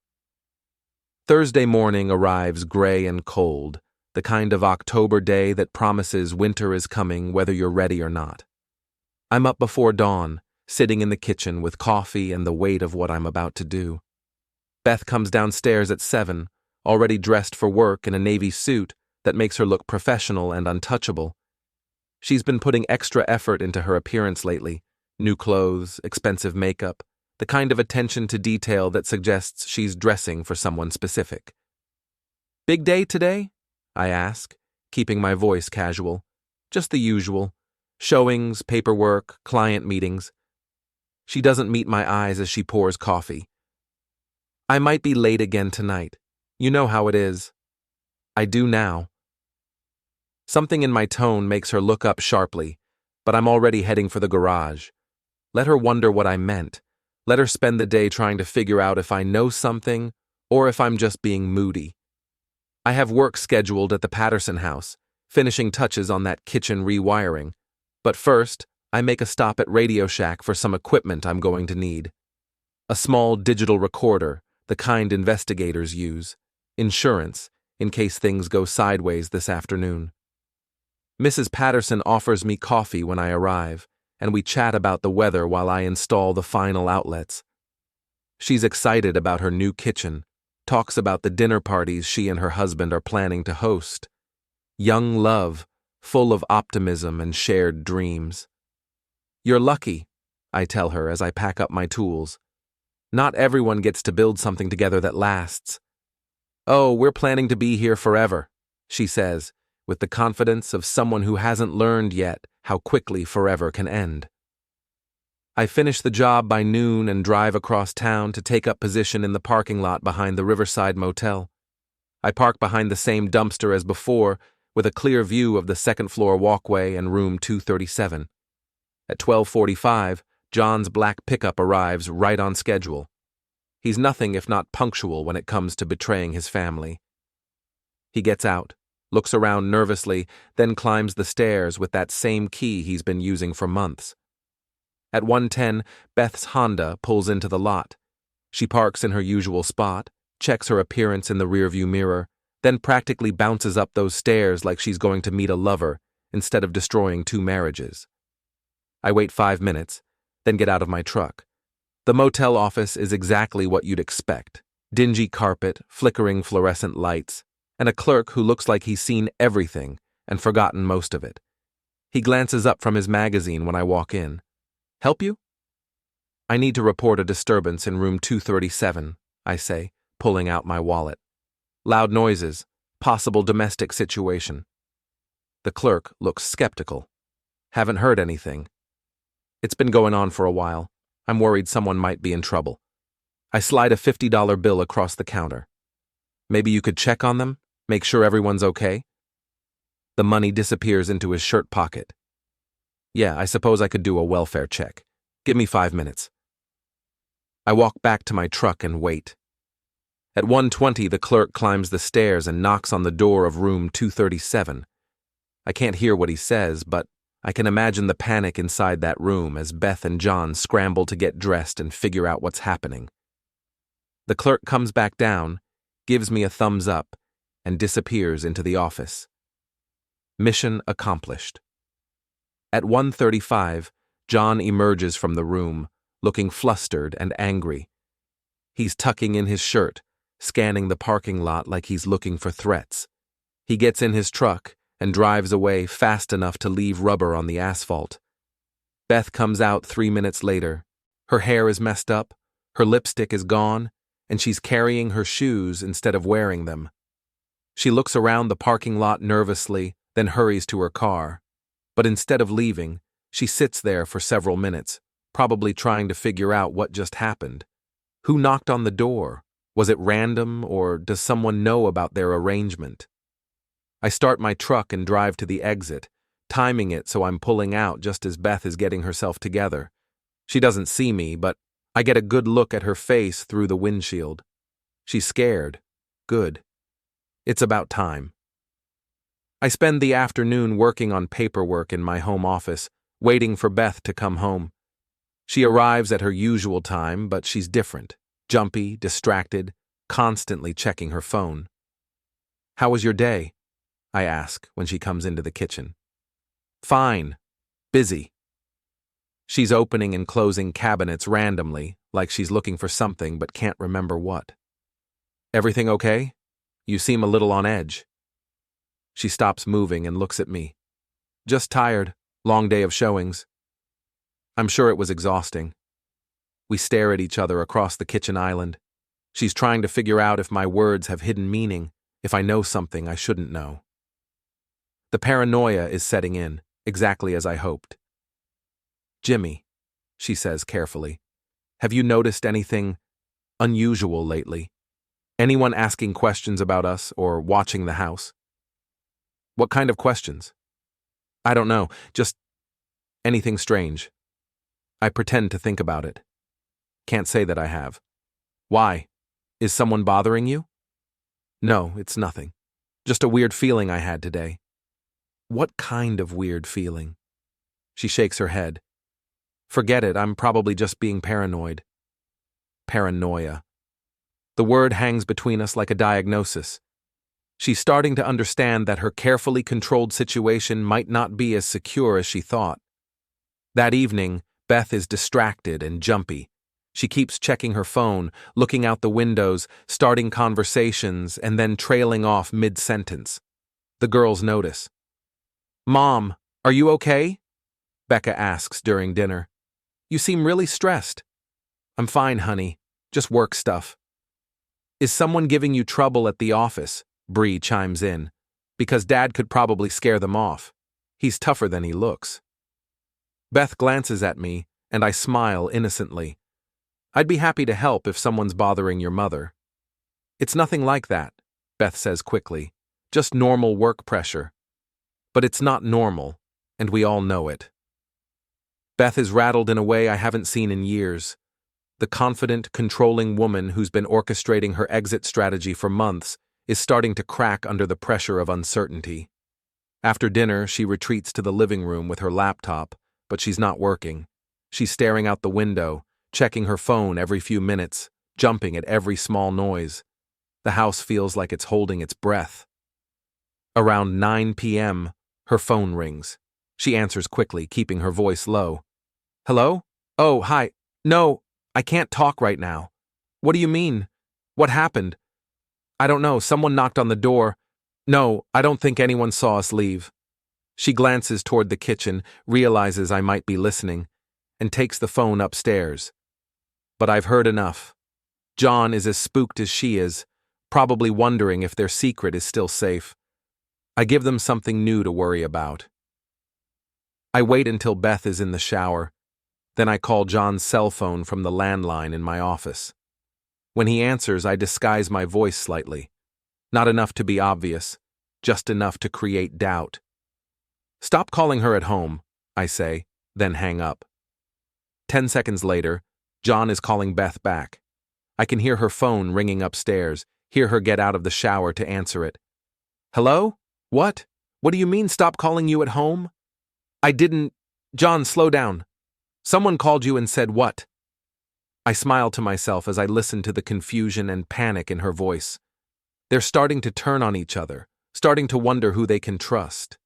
Thursday morning arrives gray and cold, the kind of October day that promises winter is coming whether you're ready or not. I'm up before dawn, sitting in the kitchen with coffee and the weight of what I'm about to do. Beth comes downstairs at 7, already dressed for work in a navy suit that makes her look professional and untouchable. She's been putting extra effort into her appearance lately, new clothes, expensive makeup, the kind of attention to detail that suggests she's dressing for someone specific. "Big day today?" I ask, keeping my voice casual. Just the usual. Showings, paperwork, client meetings. She doesn't meet my eyes as she pours coffee. "I might be late again tonight. You know how it is." I do now. Something in my tone makes her look up sharply, but I'm already heading for the garage. Let her wonder what I meant. Let her spend the day trying to figure out if I know something or if I'm just being moody. I have work scheduled at the Patterson house, finishing touches on that kitchen rewiring. But first, I make a stop at Radio Shack for some equipment I'm going to need. A small digital recorder, the kind investigators use. Insurance, in case things go sideways this afternoon. Mrs. Patterson offers me coffee when I arrive, and we chat about the weather while I install the final outlets. She's excited about her new kitchen, talks about the dinner parties she and her husband are planning to host. Young love, full of optimism and shared dreams. "You're lucky," I tell her as I pack up my tools. "Not everyone gets to build something together that lasts." "Oh, we're planning to be here forever," she says, with the confidence of someone who hasn't learned yet how quickly forever can end. I finish the job by noon and drive across town to take up position in the parking lot behind the Riverside Motel. I park behind the same dumpster as before, with a clear view of the second-floor walkway and room 237. At 12:45, John's black pickup arrives right on schedule. He's nothing if not punctual when it comes to betraying his family. He gets out, looks around nervously, then climbs the stairs with that same key he's been using for months. At 1:10, Beth's Honda pulls into the lot. She parks in her usual spot, checks her appearance in the rearview mirror, then practically bounces up those stairs like she's going to meet a lover instead of destroying 2 marriages. I wait 5 minutes, then get out of my truck. The motel office is exactly what you'd expect. Dingy carpet, flickering fluorescent lights, and a clerk who looks like he's seen everything and forgotten most of it. He glances up from his magazine when I walk in. "Help you?" "I need to report a disturbance in room 237, I say, pulling out my wallet. "Loud noises, possible domestic situation." The clerk looks skeptical. "Haven't heard anything." "It's been going on for a while. I'm worried someone might be in trouble." I slide a $50 bill across the counter. "Maybe you could check on them? Make sure everyone's okay?" The money disappears into his shirt pocket. "Yeah, I suppose I could do a welfare check. Give me 5 minutes." I walk back to my truck and wait. At 1:20, the clerk climbs the stairs and knocks on the door of room 237. I can't hear what he says, but I can imagine the panic inside that room as Beth and John scramble to get dressed and figure out what's happening. The clerk comes back down, gives me a thumbs up, and disappears into the office. Mission accomplished. At 1:35, John emerges from the room, looking flustered and angry. He's tucking in his shirt, scanning the parking lot like he's looking for threats. He gets in his truck and drives away fast enough to leave rubber on the asphalt. Beth comes out 3 minutes later. Her hair is messed up, her lipstick is gone, and she's carrying her shoes instead of wearing them. She looks around the parking lot nervously, then hurries to her car. But instead of leaving, she sits there for several minutes, probably trying to figure out what just happened. Who knocked on the door? Was it random, or does someone know about their arrangement? I start my truck and drive to the exit, timing it so I'm pulling out just as Beth is getting herself together. She doesn't see me, but I get a good look at her face through the windshield. She's scared. Good. It's about time. I spend the afternoon working on paperwork in my home office, waiting for Beth to come home. She arrives at her usual time, but she's different, jumpy, distracted, constantly checking her phone. "How was your day?" I ask when she comes into the kitchen. "Fine. Busy." She's opening and closing cabinets randomly, like she's looking for something but can't remember what. "Everything okay? You seem a little on edge." She stops moving and looks at me. "Just tired. Long day of showings." I'm sure it was exhausting. We stare at each other across the kitchen island. She's trying to figure out if my words have hidden meaning, if I know something I shouldn't know. The paranoia is setting in, exactly as I hoped. "Jimmy," she says carefully, "have you noticed anything unusual lately? Anyone asking questions about us or watching the house?" "What kind of questions?" "I don't know, just anything strange." I pretend to think about it. Can't say that I have. "Why? Is someone bothering you?" "No, it's nothing. Just a weird feeling I had today." "What kind of weird feeling?" She shakes her head. "Forget it, I'm probably just being paranoid." Paranoia. The word hangs between us like a diagnosis. She's starting to understand that her carefully controlled situation might not be as secure as she thought. That evening, Beth is distracted and jumpy. She keeps checking her phone, looking out the windows, starting conversations, and then trailing off mid-sentence. The girls notice. "Mom, are you okay?" Becca asks during dinner. "You seem really stressed." "I'm fine, honey. Just work stuff." "Is someone giving you trouble at the office?" Bree chimes in. "Because Dad could probably scare them off. He's tougher than he looks." Beth glances at me, and I smile innocently. "I'd be happy to help if someone's bothering your mother." "It's nothing like that," Beth says quickly. "Just normal work pressure." But it's not normal, and we all know it. Beth is rattled in a way I haven't seen in years. The confident, controlling woman who's been orchestrating her exit strategy for months is starting to crack under the pressure of uncertainty. After dinner, she retreats to the living room with her laptop, but she's not working. She's staring out the window, checking her phone every few minutes, jumping at every small noise. The house feels like it's holding its breath. Around 9 p.m., her phone rings. She answers quickly, keeping her voice low. "Hello? Oh, hi. No, I can't talk right now." "What do you mean? What happened?" "I don't know. Someone knocked on the door." "No, I don't think anyone saw us leave." She glances toward the kitchen, realizes I might be listening, and takes the phone upstairs. But I've heard enough. John is as spooked as she is, probably wondering if their secret is still safe. I give them something new to worry about. I wait until Beth is in the shower. Then I call John's cell phone from the landline in my office. When he answers, I disguise my voice slightly. Not enough to be obvious, just enough to create doubt. "Stop calling her at home," I say, then hang up. 10 seconds later, John is calling Beth back. I can hear her phone ringing upstairs, hear her get out of the shower to answer it. "Hello? What? What do you mean stop calling you at home?" "I didn't—" "John, slow down. Someone called you and said what?" I smile to myself as I listen to the confusion and panic in her voice. They're starting to turn on each other, starting to wonder who they can trust.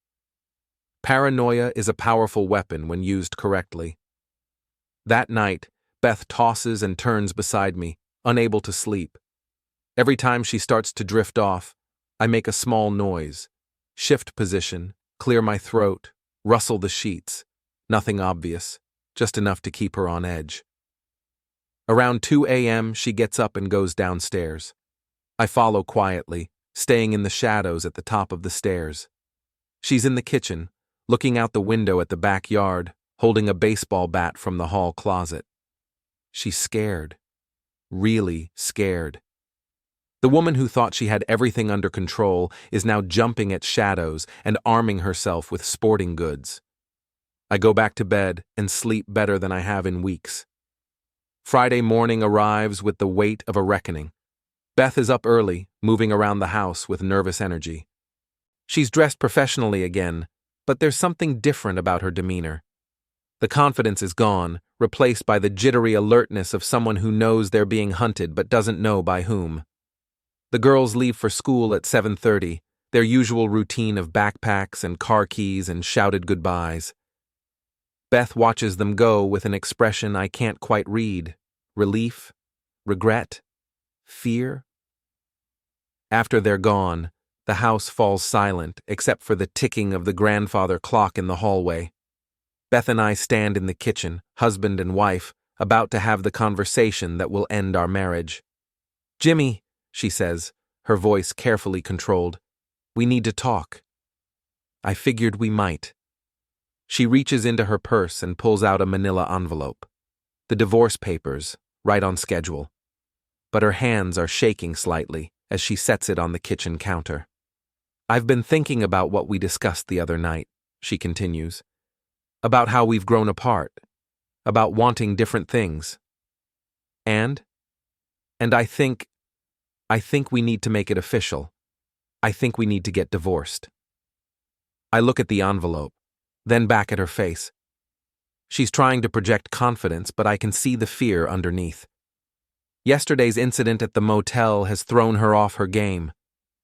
Paranoia is a powerful weapon when used correctly. That night, Beth tosses and turns beside me, unable to sleep. Every time she starts to drift off, I make a small noise, shift position, clear my throat, rustle the sheets. Nothing obvious, just enough to keep her on edge. Around 2 a.m., she gets up and goes downstairs. I follow quietly, staying in the shadows at the top of the stairs. She's in the kitchen, looking out the window at the backyard, holding a baseball bat from the hall closet. She's scared. really scared. The woman who thought she had everything under control is now jumping at shadows and arming herself with sporting goods. I go back to bed and sleep better than I have in weeks. Friday morning arrives with the weight of a reckoning. Beth is up early, moving around the house with nervous energy. She's dressed professionally again, but there's something different about her demeanor. The confidence is gone, replaced by the jittery alertness of someone who knows they're being hunted but doesn't know by whom. The girls leave for school at 7:30, their usual routine of backpacks and car keys and shouted goodbyes. Beth watches them go with an expression I can't quite read. Relief? Regret? Fear? After they're gone, the house falls silent except for the ticking of the grandfather clock in the hallway. Beth and I stand in the kitchen, husband and wife, about to have the conversation that will end our marriage. "Jimmy," she says, her voice carefully controlled, "we need to talk." I figured we might. She reaches into her purse and pulls out a manila envelope. The divorce papers, right on schedule. But her hands are shaking slightly as she sets it on the kitchen counter. "I've been thinking about what we discussed the other night," she continues. "About how we've grown apart. About wanting different things. And I think we need to make it official. I think we need to get divorced." I look at the envelope, then back at her face. She's trying to project confidence, but I can see the fear underneath. Yesterday's incident at the motel has thrown her off her game.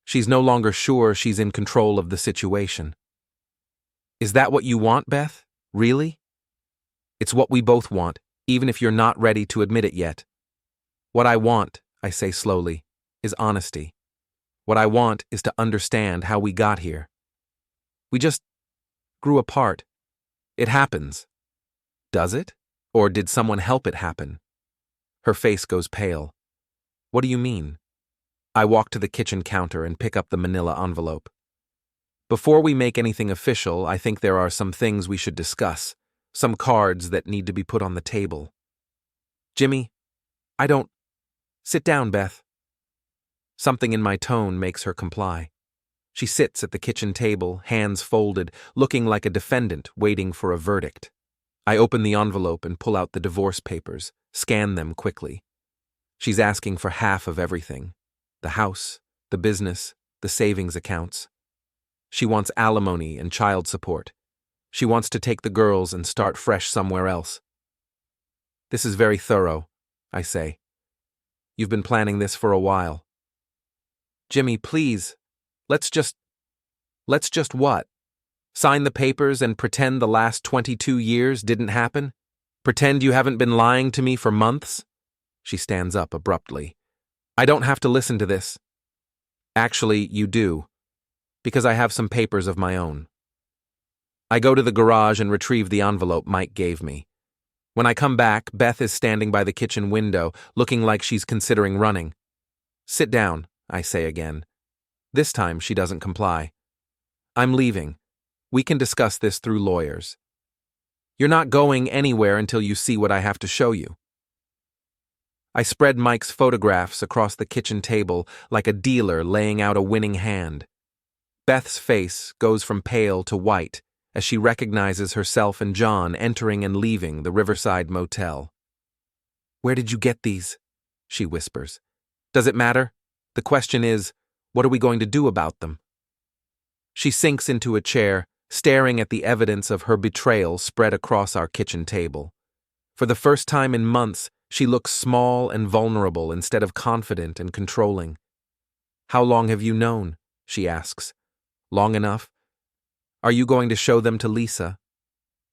She's no longer sure she's in control of the situation. "Is that what you want, Beth? Really?" "It's what we both want, even if you're not ready to admit it yet. What I want," I say slowly, "is honesty. What I want is to understand how we got here. We just grew apart. It happens. Does it? Or did someone help it happen?" Her face goes pale. "What do you mean?" I walk to the kitchen counter and pick up the manila envelope. "Before we make anything official, I think there are some things we should discuss, some cards that need to be put on the table." "Jimmy, I don't—" "Sit down, Beth." Something in my tone makes her comply. She sits at the kitchen table, hands folded, looking like a defendant waiting for a verdict. I open the envelope and pull out the divorce papers, scan them quickly. She's asking for half of everything: the house, the business, the savings accounts. She wants alimony and child support. She wants to take the girls and start fresh somewhere else. "This is very thorough," I say. "You've been planning this for a while." "Jimmy, please, let's just what? Sign the papers and pretend the last 22 years didn't happen? Pretend you haven't been lying to me for months?" She stands up abruptly. "I don't have to listen to this." "Actually, you do, because I have some papers of my own." I go to the garage and retrieve the envelope Mike gave me. When I come back, Beth is standing by the kitchen window, looking like she's considering running. "Sit down," I say again. This time she doesn't comply. "I'm leaving. We can discuss this through lawyers." "You're not going anywhere until you see what I have to show you." I spread Mike's photographs across the kitchen table like a dealer laying out a winning hand. Beth's face goes from pale to white as she recognizes herself and John entering and leaving the Riverside Motel. "Where did you get these?" she whispers. "Does it matter? The question is, what are we going to do about them?" She sinks into a chair, staring at the evidence of her betrayal spread across our kitchen table. For the first time in months, she looks small and vulnerable instead of confident and controlling. "How long have you known?" she asks. "Long enough? Are you going to show them to Lisa?"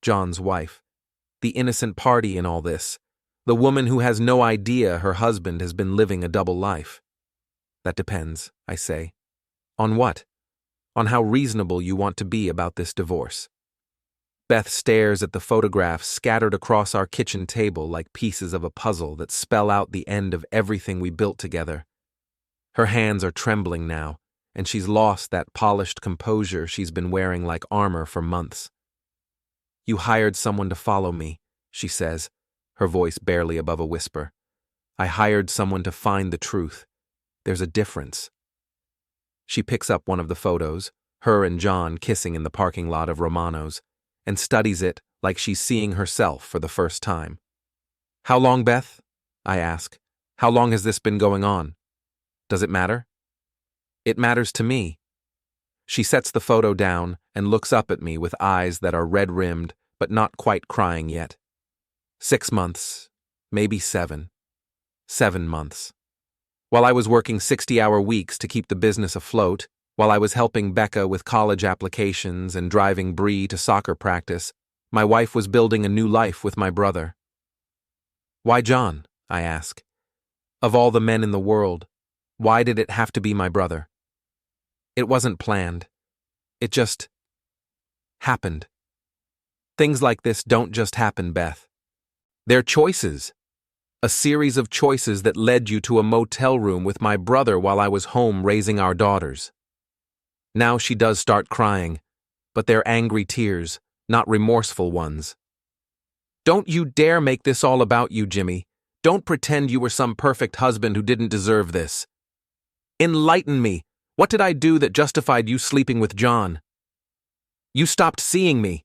John's wife. The innocent party in all this. The woman who has no idea her husband has been living a double life. "That depends," I say. "On what?" "On how reasonable you want to be about this divorce." Beth stares at the photographs scattered across our kitchen table like pieces of a puzzle that spell out the end of everything we built together. Her hands are trembling now, and she's lost that polished composure she's been wearing like armor for months. "You hired someone to follow me," she says, her voice barely above a whisper. I hired someone to find the truth. There's a difference. She picks up one of the photos, her and John kissing in the parking lot of Romano's, and studies it like she's seeing herself for the first time. How long, Beth? I ask. How long has this been going on? Does it matter? It matters to me. She sets the photo down and looks up at me with eyes that are red-rimmed but not quite crying yet. 6 months, maybe 7. 7 months. While I was working 60-hour weeks to keep the business afloat, while I was helping Becca with college applications and driving Bree to soccer practice, my wife was building a new life with my brother. Why John? I ask. Of all the men in the world, why did it have to be my brother? It wasn't planned. It just happened. Things like this don't just happen, Beth. They're choices. A series of choices that led you to a motel room with my brother while I was home raising our daughters. Now she does start crying, but they're angry tears, not remorseful ones. Don't you dare make this all about you, Jimmy. Don't pretend you were some perfect husband who didn't deserve this. Enlighten me. What did I do that justified you sleeping with John? You stopped seeing me.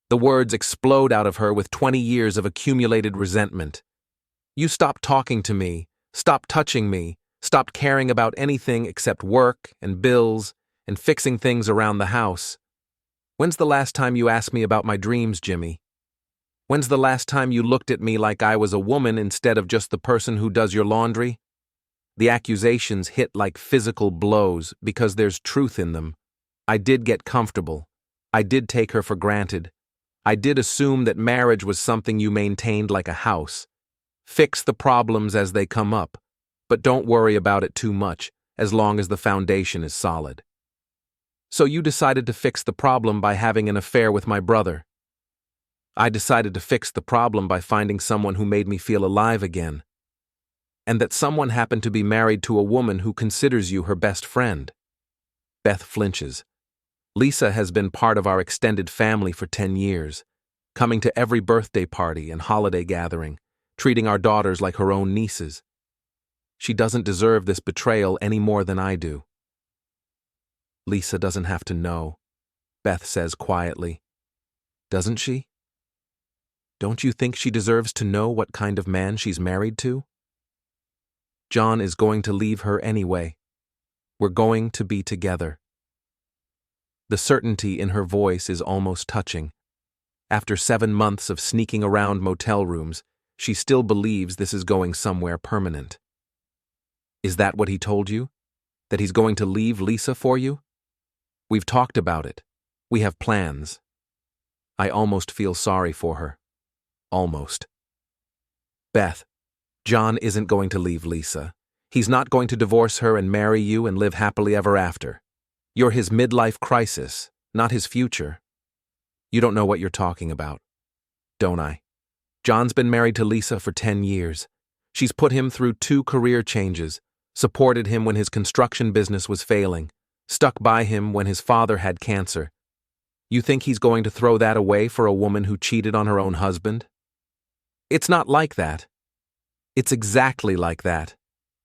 The words explode out of her with 20 years of accumulated resentment. You stopped talking to me, stopped touching me, stopped caring about anything except work and bills and fixing things around the house. When's the last time you asked me about my dreams, Jimmy? When's the last time you looked at me like I was a woman instead of just the person who does your laundry? The accusations hit like physical blows because there's truth in them. I did get comfortable. I did take her for granted. I did assume that marriage was something you maintained like a house. Fix the problems as they come up, but don't worry about it too much, as long as the foundation is solid. So you decided to fix the problem by having an affair with my brother. I decided to fix the problem by finding someone who made me feel alive again. And that someone happened to be married to a woman who considers you her best friend. Beth flinches. Lisa has been part of our extended family for 10 years, coming to every birthday party and holiday gathering, treating our daughters like her own nieces. She doesn't deserve this betrayal any more than I do. Lisa doesn't have to know, Beth says quietly. Doesn't she? Don't you think she deserves to know what kind of man she's married to? John is going to leave her anyway. We're going to be together. The certainty in her voice is almost touching. After 7 months of sneaking around motel rooms, she still believes this is going somewhere permanent. Is that what he told you? That he's going to leave Lisa for you? We've talked about it. We have plans. I almost feel sorry for her. Almost. Beth, John isn't going to leave Lisa. He's not going to divorce her and marry you and live happily ever after. You're his midlife crisis, not his future. You don't know what you're talking about, don't I? John's been married to Lisa for 10 years. She's put him through 2 career changes, supported him when his construction business was failing, stuck by him when his father had cancer. You think he's going to throw that away for a woman who cheated on her own husband? It's not like that. It's exactly like that.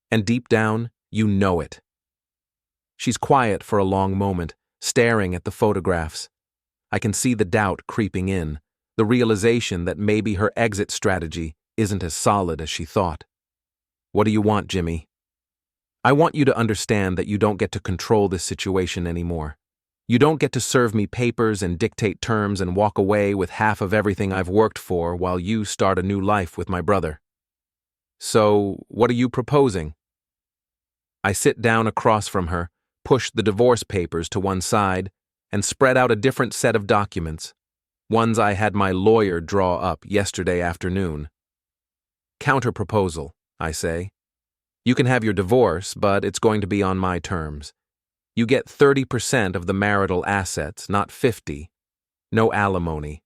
And deep down, you know it. She's quiet for a long moment, staring at the photographs. I can see the doubt creeping in, the realization that maybe her exit strategy isn't as solid as she thought. What do you want, Jimmy? I want you to understand that you don't get to control this situation anymore. You don't get to serve me papers and dictate terms and walk away with half of everything I've worked for while you start a new life with my brother. So, what are you proposing? I sit down across from her, push the divorce papers to one side, and spread out a different set of documents, ones I had my lawyer draw up yesterday afternoon. Counter-proposal, I say. You can have your divorce, but it's going to be on my terms. You get 30% of the marital assets, not 50%. No alimony.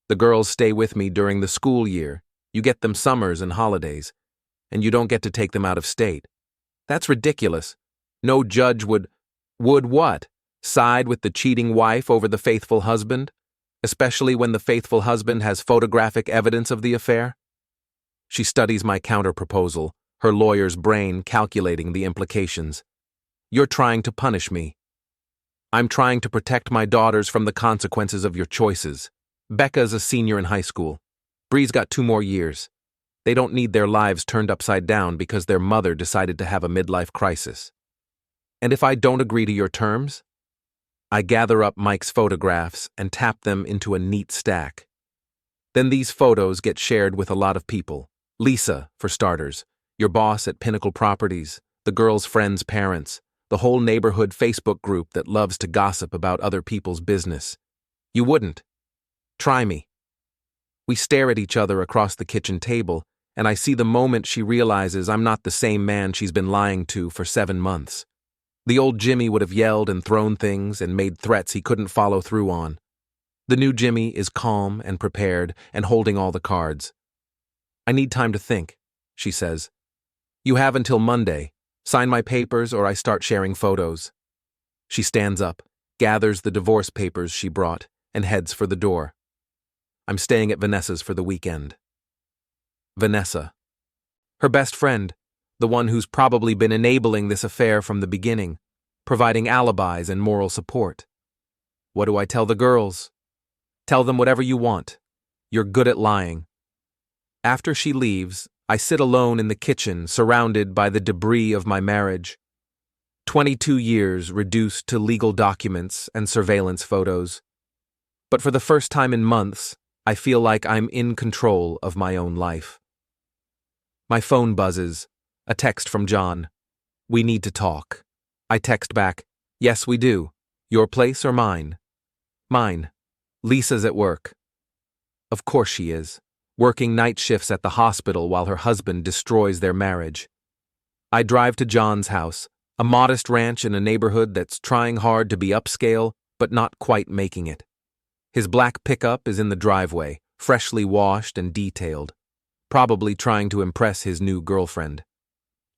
The girls stay with me during the school year. You get them summers and holidays. And you don't get to take them out of state. That's ridiculous. No judge would what? Side with the cheating wife over the faithful husband? Especially when the faithful husband has photographic evidence of the affair? She studies my counter-proposal, her lawyer's brain calculating the implications. You're trying to punish me. I'm trying to protect my daughters from the consequences of your choices. Becca's a senior in high school. Bree's got 2 more years. They don't need their lives turned upside down because their mother decided to have a midlife crisis. And if I don't agree to your terms? I gather up Mike's photographs and tap them into a neat stack. Then these photos get shared with a lot of people. Lisa, for starters, your boss at Pinnacle Properties, the girl's friends' parents, the whole neighborhood Facebook group that loves to gossip about other people's business. You wouldn't. Try me. We stare at each other across the kitchen table, and I see the moment she realizes I'm not the same man she's been lying to for 7 months. The old Jimmy would have yelled and thrown things and made threats he couldn't follow through on. The new Jimmy is calm and prepared and holding all the cards. I need time to think, she says. You have until Monday. Sign my papers or I start sharing photos. She stands up, gathers the divorce papers she brought, and heads for the door. I'm staying at Vanessa's for the weekend. Vanessa. Her best friend, the one who's probably been enabling this affair from the beginning, providing alibis and moral support. What do I tell the girls? Tell them whatever you want. You're good at lying. After she leaves, I sit alone in the kitchen, surrounded by the debris of my marriage. 22 years reduced to legal documents and surveillance photos. But for the first time in months, I feel like I'm in control of my own life. My phone buzzes. A text from John. We need to talk. I text back, yes we do. Your place or mine? Mine. Lisa's at work. Of course she is. Working night shifts at the hospital while her husband destroys their marriage. I drive to John's house, a modest ranch in a neighborhood that's trying hard to be upscale, but not quite making it. His black pickup is in the driveway, freshly washed and detailed, probably trying to impress his new girlfriend.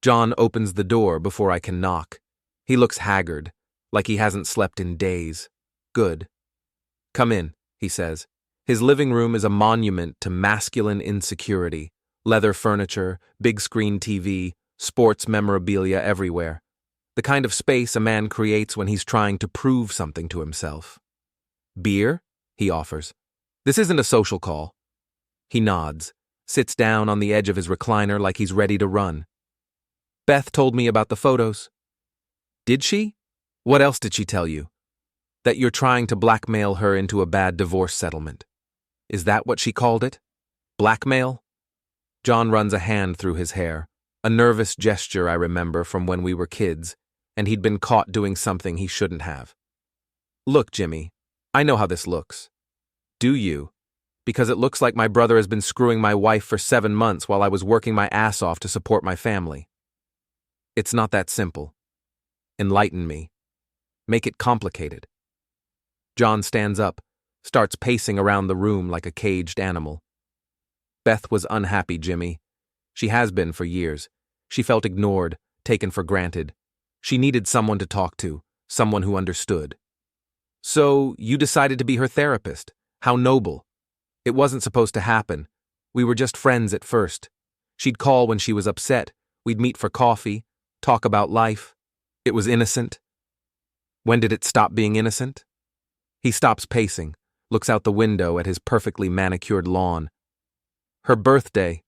John opens the door before I can knock. He looks haggard, like he hasn't slept in days. Good. Come in, he says. His living room is a monument to masculine insecurity. Leather furniture, big screen TV, sports memorabilia everywhere. The kind of space a man creates when he's trying to prove something to himself. Beer? He offers. This isn't a social call. He nods, sits down on the edge of his recliner like he's ready to run. Beth told me about the photos. Did she? What else did she tell you? That you're trying to blackmail her into a bad divorce settlement. Is that what she called it? Blackmail? John runs a hand through his hair, a nervous gesture I remember from when we were kids, and he'd been caught doing something he shouldn't have. Look, Jimmy, I know how this looks. Do you? Because it looks like my brother has been screwing my wife for 7 months while I was working my ass off to support my family. It's not that simple. Enlighten me. Make it complicated. John stands up, starts pacing around the room like a caged animal. Beth was unhappy, Jimmy. She has been for years. She felt ignored, taken for granted. She needed someone to talk to, someone who understood. So, you decided to be her therapist. How noble. It wasn't supposed to happen. We were just friends at first. She'd call when she was upset. We'd meet for coffee, talk about life. It was innocent. When did it stop being innocent? He stops pacing, looks out the window at his perfectly manicured lawn. Her birthday.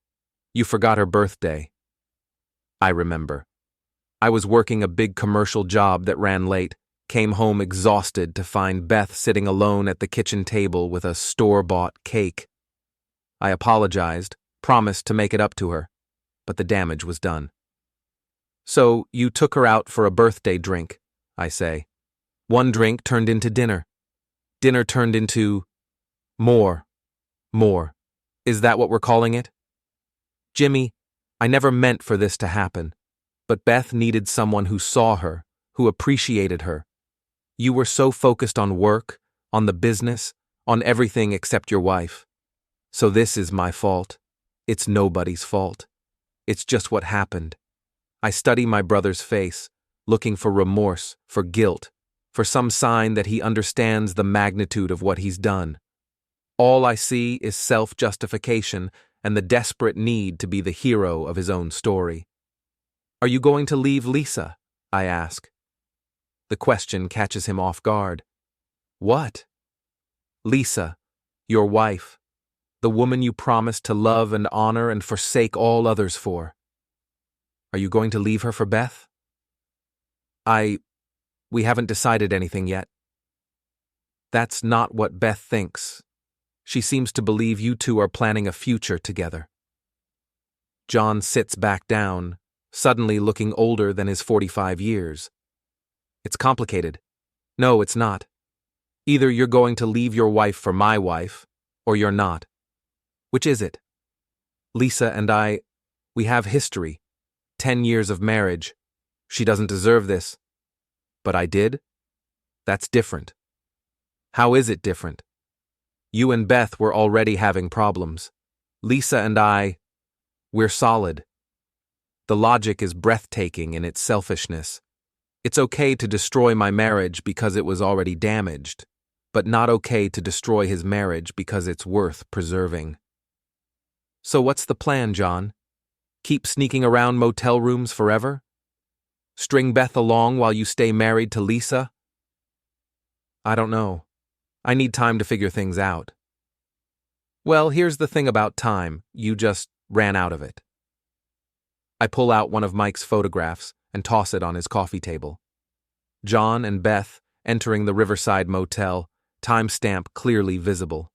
You forgot her birthday. I remember. I was working a big commercial job that ran late, came home exhausted to find Beth sitting alone at the kitchen table with a store-bought cake. I apologized, promised to make it up to her, but the damage was done. So you took her out for a birthday drink, I say. One drink turned into dinner. Dinner turned into more. Is that what we're calling it? Jimmy, I never meant for this to happen, but Beth needed someone who saw her, who appreciated her. You were so focused on work, on the business, on everything except your wife. So this is my fault. It's nobody's fault. It's just what happened. I study my brother's face, looking for remorse, for guilt, for some sign that he understands the magnitude of what he's done. All I see is self-justification and the desperate need to be the hero of his own story. "Are you going to leave Lisa?" I ask. The question catches him off guard. "What?" "Lisa, your wife, the woman you promised to love and honor and forsake all others for. Are you going to leave her for Beth?" We haven't decided anything yet." "That's not what Beth thinks. She seems to believe you two are planning a future together." John sits back down, suddenly looking older than his 45 years. "It's complicated." "No, it's not. Either you're going to leave your wife for my wife, or you're not. Which is it? Lisa and we have history. 10 years of marriage. She doesn't deserve this. But I did? That's different." "How is it different?" "You and Beth were already having problems. Lisa and we're solid." The logic is breathtaking in its selfishness. It's okay to destroy my marriage because it was already damaged, but not okay to destroy his marriage because it's worth preserving. "So what's the plan, John? Keep sneaking around motel rooms forever? String Beth along while you stay married to Lisa?" "I don't know. I need time to figure things out." "Well, here's the thing about time. You just ran out of it." I pull out one of Mike's photographs and toss it on his coffee table. John and Beth entering the Riverside Motel, timestamp clearly visible.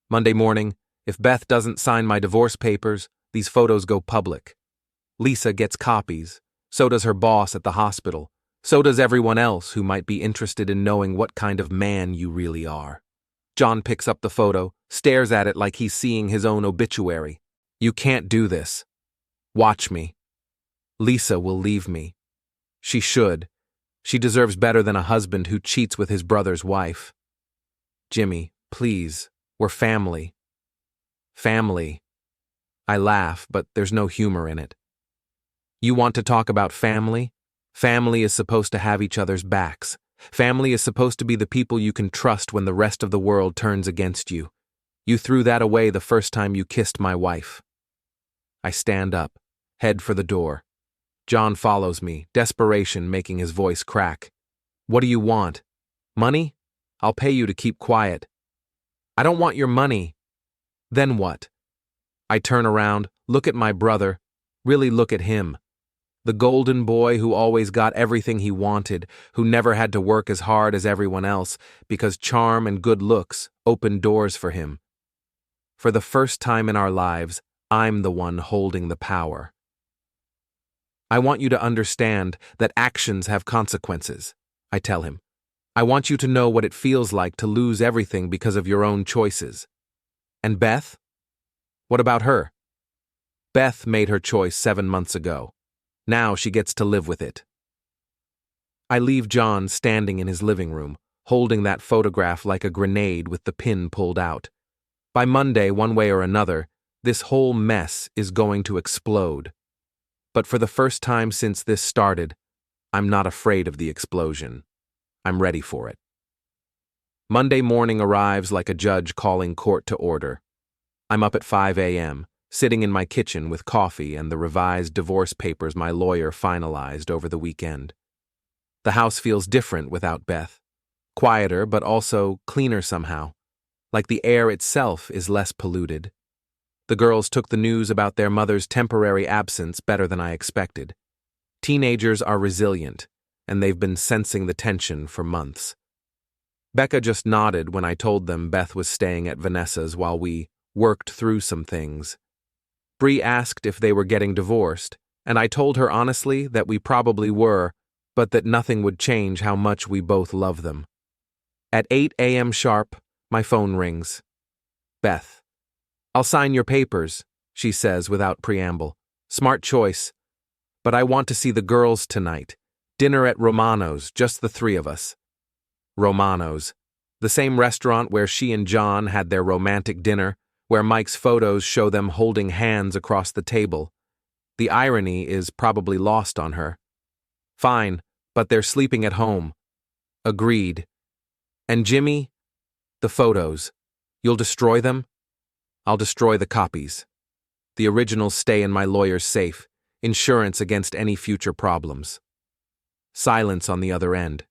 "Monday morning, if Beth doesn't sign my divorce papers, these photos go public. Lisa gets copies. So does her boss at the hospital. So does everyone else who might be interested in knowing what kind of man you really are." John picks up the photo, stares at it like he's seeing his own obituary. "You can't do this. Watch me. Lisa will leave me. She should. She deserves better than a husband who cheats with his brother's wife. Jimmy, please, we're family." "Family." I laugh, but there's no humor in it. "You want to talk about family? Family is supposed to have each other's backs. Family is supposed to be the people you can trust when the rest of the world turns against you. You threw that away the first time you kissed my wife." I stand up, head for the door. John follows me, desperation making his voice crack. "What do you want? Money? I'll pay you to keep quiet." "I don't want your money." "Then what?" I turn around, look at my brother, really look at him. The golden boy who always got everything he wanted, who never had to work as hard as everyone else because charm and good looks opened doors for him. For the first time in our lives, I'm the one holding the power. "I want you to understand that actions have consequences," I tell him. "I want you to know what it feels like to lose everything because of your own choices." "And Beth? What about her?" "Beth made her choice 7 months ago. Now she gets to live with it." I leave John standing in his living room, holding that photograph like a grenade with the pin pulled out. By Monday, one way or another, this whole mess is going to explode. But for the first time since this started, I'm not afraid of the explosion. I'm ready for it. Monday morning arrives like a judge calling court to order. I'm up at 5 a.m., sitting in my kitchen with coffee and the revised divorce papers my lawyer finalized over the weekend. The house feels different without Beth. Quieter, but also cleaner somehow. Like the air itself is less polluted. The girls took the news about their mother's temporary absence better than I expected. Teenagers are resilient, and they've been sensing the tension for months. Becca just nodded when I told them Beth was staying at Vanessa's while we worked through some things. Bree asked if they were getting divorced, and I told her honestly that we probably were, but that nothing would change how much we both love them. At 8 a.m. sharp, my phone rings. "Beth, I'll sign your papers," she says without preamble. "Smart choice. But I want to see the girls tonight. Dinner at Romano's, just the three of us." Romano's, the same restaurant where she and John had their romantic dinner, where Mike's photos show them holding hands across the table. The irony is probably lost on her. "Fine, but they're sleeping at home." "Agreed." "And Jimmy? The photos. You'll destroy them?" "I'll destroy the copies." The originals stay in my lawyer's safe, insurance against any future problems. Silence on the other end.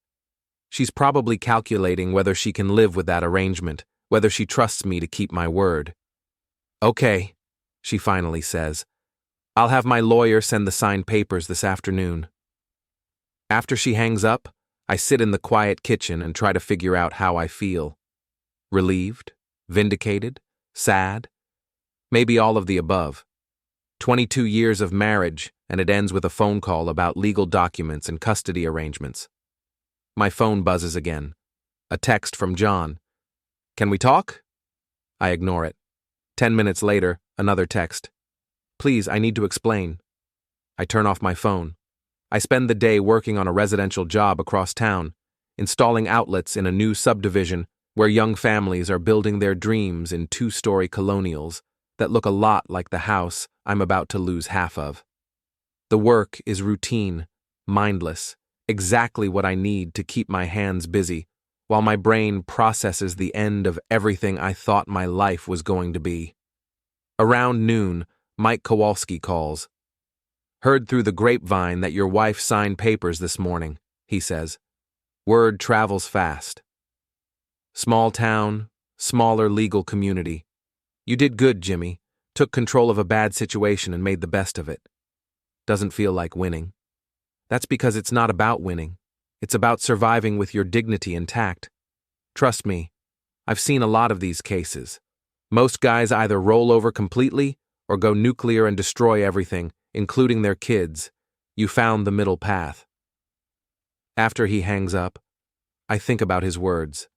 She's probably calculating whether she can live with that arrangement, whether she trusts me to keep my word. Okay, she finally says. I'll have my lawyer send the signed papers this afternoon. After she hangs up, I sit in the quiet kitchen and try to figure out how I feel. Relieved? Vindicated? Sad? Maybe all of the above. 22 years of marriage, and it ends with a phone call about legal documents and custody arrangements. My phone buzzes again. A text from John. Can we talk? I ignore it. 10 minutes later, another text. Please, I need to explain. I turn off my phone. I spend the day working on a residential job across town, installing outlets in a new subdivision where young families are building their dreams in 2-story colonials that look a lot like the house I'm about to lose half of. The work is routine, mindless, exactly what I need to keep my hands busy, while my brain processes the end of everything I thought my life was going to be. Around noon, Mike Kowalski calls. Heard through the grapevine that your wife signed papers this morning, he says. Word travels fast. Small town, smaller legal community. You did good, Jimmy. Took control of a bad situation and made the best of it. Doesn't feel like winning. That's because it's not about winning. It's about surviving with your dignity intact. Trust me, I've seen a lot of these cases. Most guys either roll over completely or go nuclear and destroy everything, including their kids. You found the middle path. After he hangs up, I think about his words.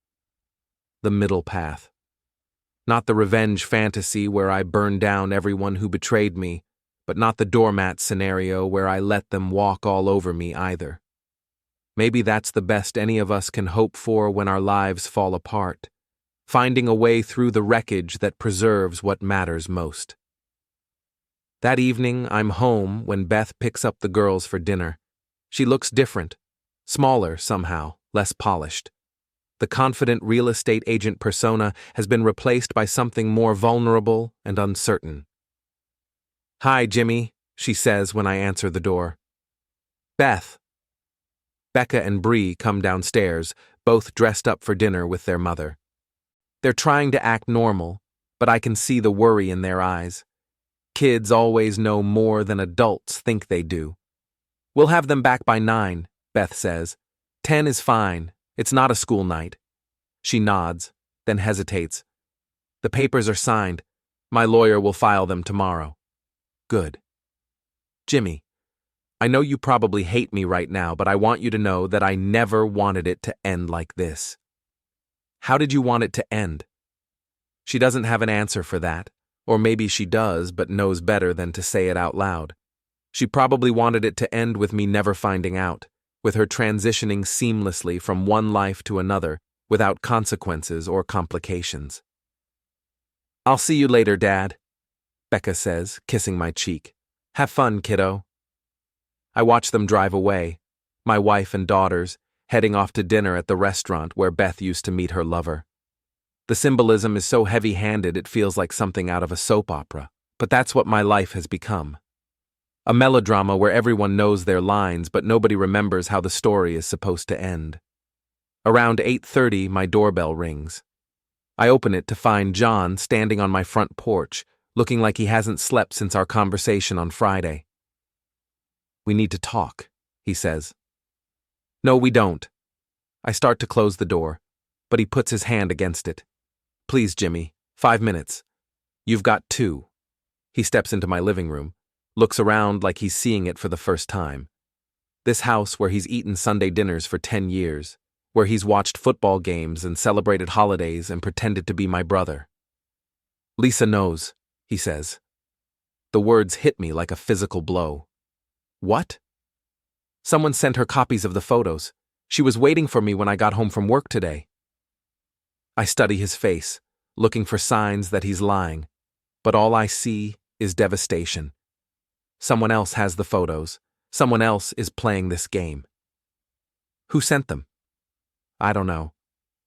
The middle path. Not the revenge fantasy where I burn down everyone who betrayed me, but not the doormat scenario where I let them walk all over me either. Maybe that's the best any of us can hope for when our lives fall apart, finding a way through the wreckage that preserves what matters most. That evening, I'm home when Beth picks up the girls for dinner. She looks different, smaller somehow, less polished. The confident real estate agent persona has been replaced by something more vulnerable and uncertain. Hi, Jimmy, she says when I answer the door. Beth. Becca and Bree come downstairs, both dressed up for dinner with their mother. They're trying to act normal, but I can see the worry in their eyes. Kids always know more than adults think they do. We'll have them back by 9, Beth says. 10 is fine. It's not a school night. She nods, then hesitates. The papers are signed. My lawyer will file them tomorrow. Good. Jimmy, I know you probably hate me right now, but I want you to know that I never wanted it to end like this. How did you want it to end? She doesn't have an answer for that, or maybe she does but knows better than to say it out loud. She probably wanted it to end with me never finding out, with her transitioning seamlessly from one life to another without consequences or complications. I'll see you later, Dad, Becca says, kissing my cheek. Have fun, kiddo. I watch them drive away, my wife and daughters, heading off to dinner at the restaurant where Beth used to meet her lover. The symbolism is so heavy-handed it feels like something out of a soap opera, but that's what my life has become. A melodrama where everyone knows their lines but nobody remembers how the story is supposed to end. Around 8:30, my doorbell rings. I open it to find John standing on my front porch, looking like he hasn't slept since our conversation on Friday. We need to talk, he says. No, we don't. I start to close the door, but he puts his hand against it. Please, Jimmy, 5 minutes. You've got 2. He steps into my living room, looks around like he's seeing it for the first time. This house where he's eaten Sunday dinners for 10 years, where he's watched football games and celebrated holidays and pretended to be my brother. Lisa knows, he says. The words hit me like a physical blow. What? Someone sent her copies of the photos. She was waiting for me when I got home from work today. I study his face, looking for signs that he's lying, but all I see is devastation. Someone else has the photos. Someone else is playing this game. Who sent them? I don't know.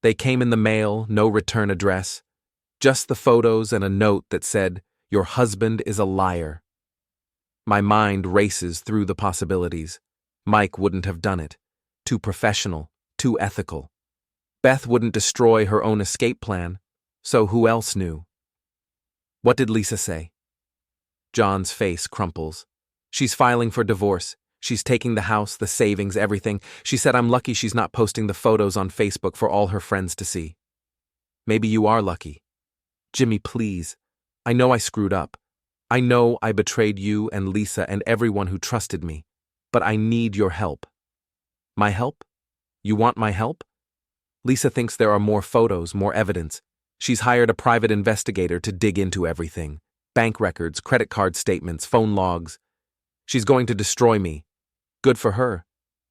They came in the mail, no return address. Just the photos and a note that said, Your husband is a liar. My mind races through the possibilities. Mike wouldn't have done it. Too professional, too ethical. Beth wouldn't destroy her own escape plan, so who else knew? What did Lisa say? John's face crumples. She's filing for divorce. She's taking the house, the savings, everything. She said I'm lucky she's not posting the photos on Facebook for all her friends to see. Maybe you are lucky. Jimmy, please. I know I screwed up. I know I betrayed you and Lisa and everyone who trusted me. But I need your help. My help? You want my help? Lisa thinks there are more photos, more evidence. She's hired a private investigator to dig into everything. Bank records, credit card statements, phone logs. She's going to destroy me. Good for her.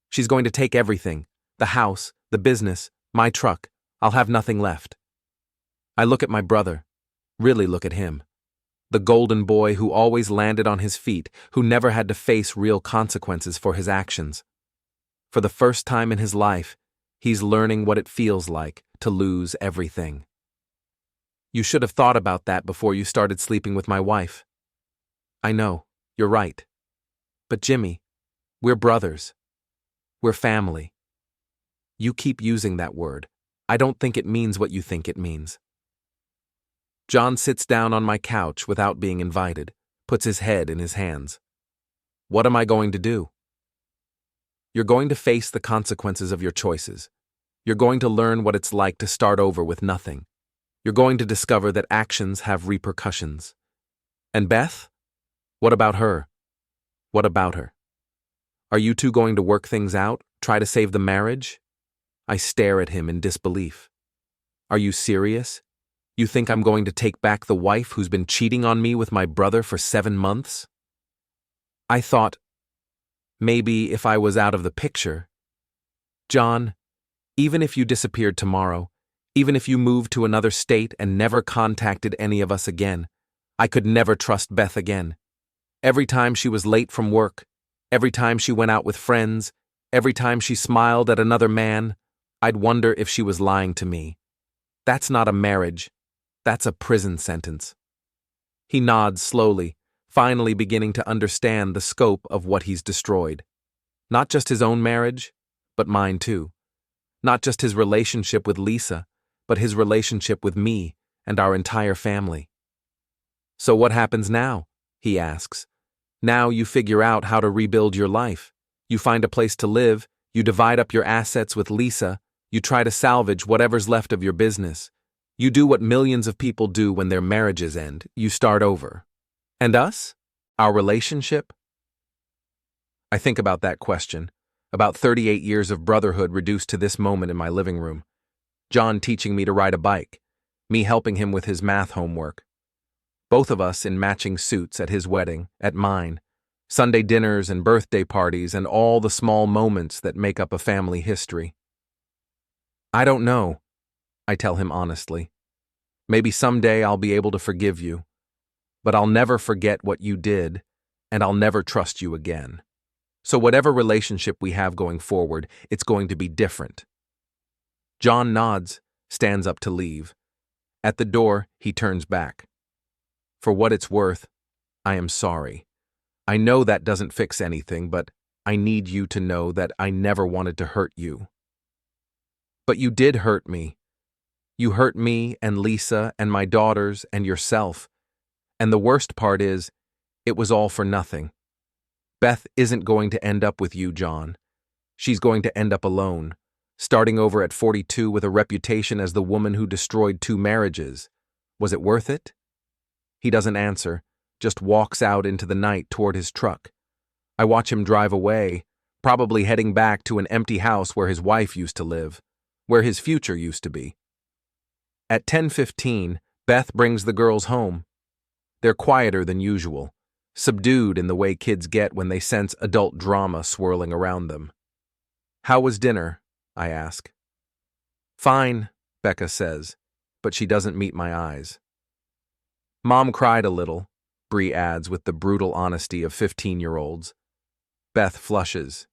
She's going to take everything. The house, the business, my truck. I'll have nothing left. I look at my brother. Really look at him. The golden boy who always landed on his feet, who never had to face real consequences for his actions. For the first time in his life, he's learning what it feels like to lose everything. You should have thought about that before you started sleeping with my wife. I know, you're right. But Jimmy, we're brothers. We're family. You keep using that word. I don't think it means what you think it means. John sits down on my couch without being invited, puts his head in his hands. What am I going to do? You're going to face the consequences of your choices. You're going to learn what it's like to start over with nothing. You're going to discover that actions have repercussions. And Beth? What about her? What about her? Are you two going to work things out, try to save the marriage? I stare at him in disbelief. Are you serious? You think I'm going to take back the wife who's been cheating on me with my brother for 7 months? I thought, maybe if I was out of the picture. John, even if you disappeared tomorrow, even if you moved to another state and never contacted any of us again, I could never trust Beth again. Every time she was late from work, every time she went out with friends, every time she smiled at another man, I'd wonder if she was lying to me. That's not a marriage. That's a prison sentence. He nods slowly, finally beginning to understand the scope of what he's destroyed. Not just his own marriage, but mine too. Not just his relationship with Lisa, but his relationship with me and our entire family. So what happens now? He asks. Now you figure out how to rebuild your life. You find a place to live, you divide up your assets with Lisa, you try to salvage whatever's left of your business. You do what millions of people do when their marriages end. You start over. And us? Our relationship? I think about that question. About 38 years of brotherhood reduced to this moment in my living room. John teaching me to ride a bike. Me helping him with his math homework. Both of us in matching suits at his wedding, at mine. Sunday dinners and birthday parties and all the small moments that make up a family history. I don't know, I tell him honestly. Maybe someday I'll be able to forgive you, but I'll never forget what you did, and I'll never trust you again. So whatever relationship we have going forward, it's going to be different. John nods, stands up to leave. At the door, he turns back. For what it's worth, I am sorry. I know that doesn't fix anything, but I need you to know that I never wanted to hurt you. But you did hurt me. You hurt me and Lisa and my daughters and yourself. And the worst part is, it was all for nothing. Beth isn't going to end up with you, John. She's going to end up alone, starting over at 42 with a reputation as the woman who destroyed 2 marriages. Was it worth it? He doesn't answer, just walks out into the night toward his truck. I watch him drive away, probably heading back to an empty house where his wife used to live, where his future used to be. At 10:15, Beth brings the girls home. They're quieter than usual, subdued in the way kids get when they sense adult drama swirling around them. How was dinner? I ask. Fine, Becca says, but she doesn't meet my eyes. Mom cried a little, Bree adds with the brutal honesty of 15-year-olds. Beth flushes.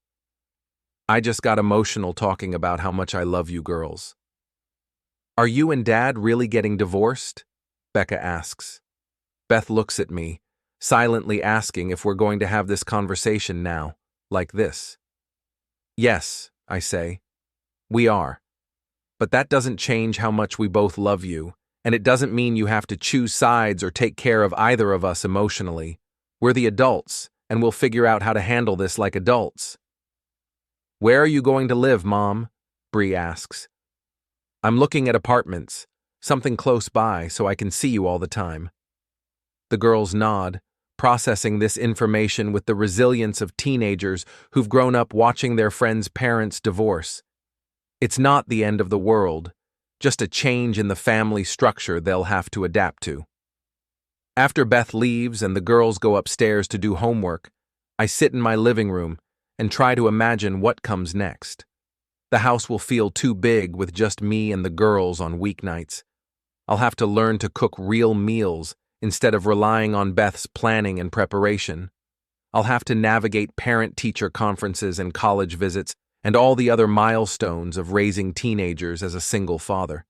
I just got emotional talking about how much I love you girls. Are you and Dad really getting divorced? Becca asks. Beth looks at me, silently asking if we're going to have this conversation now, like this. Yes, I say. We are. But that doesn't change how much we both love you, and it doesn't mean you have to choose sides or take care of either of us emotionally. We're the adults, and we'll figure out how to handle this like adults. Where are you going to live, Mom? Bree asks. I'm looking at apartments, something close by so I can see you all the time. The girls nod, processing this information with the resilience of teenagers who've grown up watching their friends' parents divorce. It's not the end of the world, just a change in the family structure they'll have to adapt to. After Beth leaves and the girls go upstairs to do homework, I sit in my living room and try to imagine what comes next. The house will feel too big with just me and the girls on weeknights. I'll have to learn to cook real meals instead of relying on Beth's planning and preparation. I'll have to navigate parent-teacher conferences and college visits and all the other milestones of raising teenagers as a single father.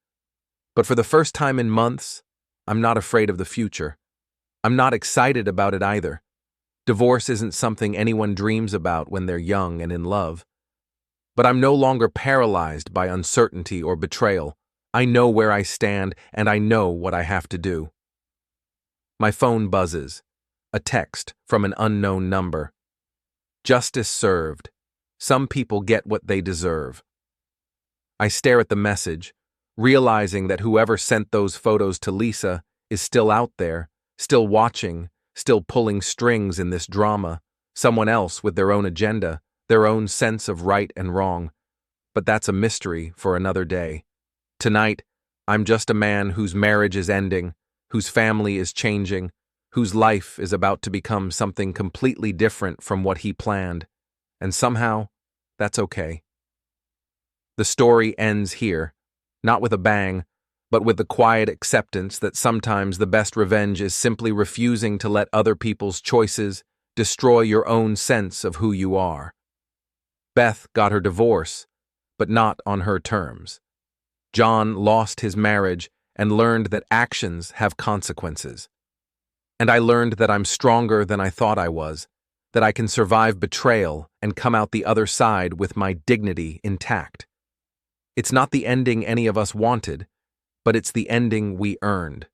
But for the first time in months, I'm not afraid of the future. I'm not excited about it either. Divorce isn't something anyone dreams about when they're young and in love. But I'm no longer paralyzed by uncertainty or betrayal. I know where I stand, and I know what I have to do. My phone buzzes. A text from an unknown number. Justice served. Some people get what they deserve. I stare at the message, realizing that whoever sent those photos to Lisa is still out there, still watching, still pulling strings in this drama, someone else with their own agenda, their own sense of right and wrong. But that's a mystery for another day. Tonight, I'm just a man whose marriage is ending, whose family is changing, whose life is about to become something completely different from what he planned. And somehow, that's okay. The story ends here, not with a bang, but with the quiet acceptance that sometimes the best revenge is simply refusing to let other people's choices destroy your own sense of who you are. Beth got her divorce, but not on her terms. John lost his marriage and learned that actions have consequences. And I learned that I'm stronger than I thought I was, that I can survive betrayal and come out the other side with my dignity intact. It's not the ending any of us wanted, but it's the ending we earned.